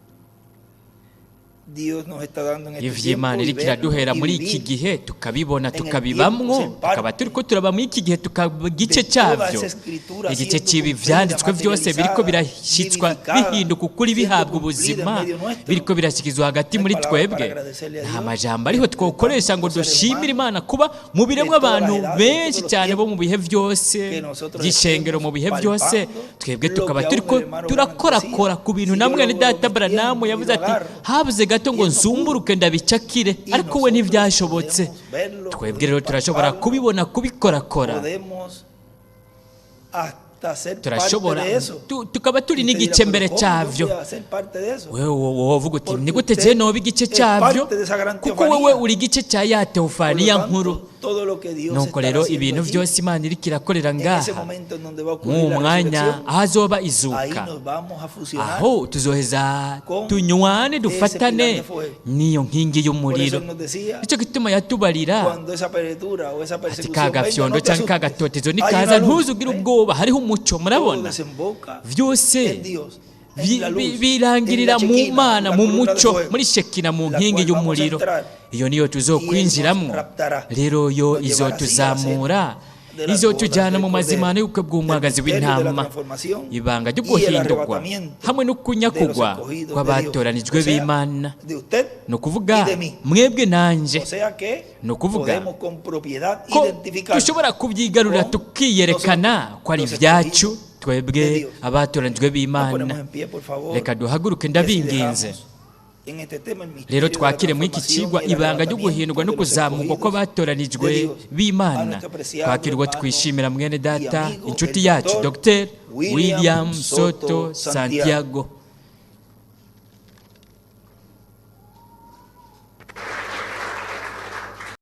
Speaker 1: Dios nos está dando en este
Speaker 2: ivyo
Speaker 1: tiempo
Speaker 2: Imana
Speaker 1: y
Speaker 2: iriko
Speaker 1: verlo
Speaker 2: iraduhera
Speaker 1: y
Speaker 2: muri iki
Speaker 1: vivir
Speaker 2: gihe tukabibona
Speaker 1: en el
Speaker 2: tukabibamwo,
Speaker 1: tiempo, en parte
Speaker 2: tukaba turiko turaba muri iki gihe tukaba igice
Speaker 1: de toda
Speaker 2: cyavyo,
Speaker 1: esa escritura
Speaker 2: igice
Speaker 1: siendo
Speaker 2: cy'ibi
Speaker 1: cumplida,
Speaker 2: vyanditswe byose biriko
Speaker 1: materializada,
Speaker 2: birashyitswa
Speaker 1: vivificada,
Speaker 2: bihinduka ukuri
Speaker 1: siendo
Speaker 2: bihabwa
Speaker 1: cumplida
Speaker 2: ubuzima,
Speaker 1: en medio nuestro.
Speaker 2: biriko birashyikizwa hagati
Speaker 1: No hay
Speaker 2: muri
Speaker 1: palabra para
Speaker 2: twebwe.
Speaker 1: agradecerle a
Speaker 2: Nta
Speaker 1: Dios.
Speaker 2: majambo ariho twokoresha ngo
Speaker 1: Seres
Speaker 2: dushimire
Speaker 1: humanos,
Speaker 2: Imana kuba mu biremwa
Speaker 1: de todas
Speaker 2: abantu
Speaker 1: las edades,
Speaker 2: benshi
Speaker 1: todos los
Speaker 2: cyane bo mu
Speaker 1: tiempos,
Speaker 2: bihe byose
Speaker 1: que nosotros
Speaker 2: by'ishengero mu bihe
Speaker 1: estemos
Speaker 2: byose,
Speaker 1: palpando
Speaker 2: twebwe
Speaker 1: lo
Speaker 2: tukaba
Speaker 1: que aún
Speaker 2: turiko
Speaker 1: el hermano
Speaker 2: turakorakora
Speaker 1: Branham
Speaker 2: ku bintu
Speaker 1: decía,
Speaker 2: na
Speaker 1: si yo
Speaker 2: mwene
Speaker 1: logro
Speaker 2: data
Speaker 1: mis
Speaker 2: Branamu
Speaker 1: tiempos
Speaker 2: yavuze
Speaker 1: y
Speaker 2: ati
Speaker 1: agarro,
Speaker 2: habuze gato ngo
Speaker 1: y no pudo.
Speaker 2: nzumburuke ndabicakire,
Speaker 1: Y
Speaker 2: ariko we
Speaker 1: nosotros
Speaker 2: ntibyashobotse.
Speaker 1: podemos verlo,
Speaker 2: Twebwe rero
Speaker 1: podemos
Speaker 2: turashobora
Speaker 1: palparlo,
Speaker 2: kubibona kubikorakora,
Speaker 1: podemos hasta ser parte
Speaker 2: turashobora
Speaker 1: de eso.
Speaker 2: tukaba turi
Speaker 1: Y usted
Speaker 2: n'igice
Speaker 1: dirá,
Speaker 2: mbere
Speaker 1: "¿Pero cómo yo
Speaker 2: cyavyo."
Speaker 1: voy a ser parte de eso?"
Speaker 2: wewe wovuga uti
Speaker 1: Porque
Speaker 2: ni gute
Speaker 1: usted
Speaker 2: je noba igice
Speaker 1: es
Speaker 2: cyavyo,
Speaker 1: parte de esa gran
Speaker 2: kuko
Speaker 1: teofanía.
Speaker 2: wewe uri igice cya ya
Speaker 1: Por lo
Speaker 2: teofaniya
Speaker 1: tanto,
Speaker 2: nkuru.
Speaker 1: todo lo que Dios
Speaker 2: Nuko
Speaker 1: está
Speaker 2: rero
Speaker 1: haciendo
Speaker 2: ibintu
Speaker 1: allí,
Speaker 2: byose Imana iriko irakorera
Speaker 1: en ese
Speaker 2: ngaha
Speaker 1: momento en donde va a ocurrir
Speaker 2: mu
Speaker 1: la
Speaker 2: mwanya
Speaker 1: resurrección,
Speaker 2: aho azoba
Speaker 1: ahí
Speaker 2: izuka,
Speaker 1: nos vamos a fusionar.
Speaker 2: aho tuzoheza
Speaker 1: con
Speaker 2: tunywane
Speaker 1: ese
Speaker 2: dufatane
Speaker 1: pilar de fuego.
Speaker 2: n'iyo nkingi
Speaker 1: Por eso
Speaker 2: y'umuriro.
Speaker 1: Él nos decía,
Speaker 2: nicyo gituma yatubarira
Speaker 1: cuando esa apertura o esa
Speaker 2: ati
Speaker 1: persecución
Speaker 2: ka
Speaker 1: venga,
Speaker 2: gafyondo
Speaker 1: no te
Speaker 2: cyangwa ka
Speaker 1: asustes.
Speaker 2: gatotezo
Speaker 1: Hay
Speaker 2: nikaza
Speaker 1: una luz,
Speaker 2: ntuzugire
Speaker 1: ¿eh?
Speaker 2: ubwoba, hariho umuco.
Speaker 1: Todo
Speaker 2: murabona
Speaker 1: desemboca
Speaker 2: byose
Speaker 1: en Dios, en la luz,
Speaker 2: birangirira
Speaker 1: en la
Speaker 2: mu
Speaker 1: Shekinah,
Speaker 2: Mana,
Speaker 1: la
Speaker 2: mu
Speaker 1: columna de
Speaker 2: muco,
Speaker 1: fuego,
Speaker 2: muri Shekina, mu
Speaker 1: la
Speaker 2: nkingi
Speaker 1: cual vamos a
Speaker 2: y'umuriro.
Speaker 1: entrar,
Speaker 2: Iyo niyo tuzokwinjiramo,
Speaker 1: y Él nos raptará,
Speaker 2: rero yo
Speaker 1: nos llevará
Speaker 2: izotuzamura,
Speaker 1: de las
Speaker 2: izotujyana
Speaker 1: bodas
Speaker 2: mu
Speaker 1: del
Speaker 2: mazimano
Speaker 1: Cordero,
Speaker 2: y'ubukwe bw'umwagazi
Speaker 1: del misterio de la
Speaker 2: w'intama,
Speaker 1: transformación
Speaker 2: ibanga ryo
Speaker 1: y el
Speaker 2: guhindurwa
Speaker 1: arrebatamiento
Speaker 2: hamwe no kunyakugwa
Speaker 1: de los escogidos
Speaker 2: kw'abatoranijwe
Speaker 1: de Dios. O sea,
Speaker 2: b'Imana.
Speaker 1: de usted
Speaker 2: ni ukuvuga
Speaker 1: y de mí.
Speaker 2: mwebwe nanje,
Speaker 1: O sea que
Speaker 2: ni ukuvuga
Speaker 1: podemos con propiedad
Speaker 2: ko
Speaker 1: identificar
Speaker 2: dushobora kubyigarurira
Speaker 1: con
Speaker 2: tukiyerekana ko ari
Speaker 1: los
Speaker 2: ibyacu,
Speaker 1: escogidos de
Speaker 2: twebwe
Speaker 1: Dios.
Speaker 2: abatoranijwe
Speaker 1: Nos ponemos
Speaker 2: b'Imana.
Speaker 1: en pie, por favor.
Speaker 2: Reka duhaguruke
Speaker 1: Y así
Speaker 2: ndabinginze.
Speaker 1: dejamos en este tema el misterio
Speaker 2: rero
Speaker 1: de la
Speaker 2: twakire muri iki
Speaker 1: transformación
Speaker 2: kigwa
Speaker 1: y el
Speaker 2: ibanga ryo
Speaker 1: arrebatamiento
Speaker 2: guhindurwa no
Speaker 1: de los
Speaker 2: kuzamurwa
Speaker 1: escogidos
Speaker 2: kw'abatoranijwe
Speaker 1: de Dios. A
Speaker 2: b'Imana.
Speaker 1: nuestro apreciado
Speaker 2: Twakirwa
Speaker 1: hermano
Speaker 2: twishimira mwene
Speaker 1: y
Speaker 2: data
Speaker 1: amigo,
Speaker 2: inshuti
Speaker 1: el
Speaker 2: yacu
Speaker 1: doctor
Speaker 2: Dr.
Speaker 1: William
Speaker 2: William
Speaker 1: Soto
Speaker 2: Soto
Speaker 1: Santiago.
Speaker 2: Santiago.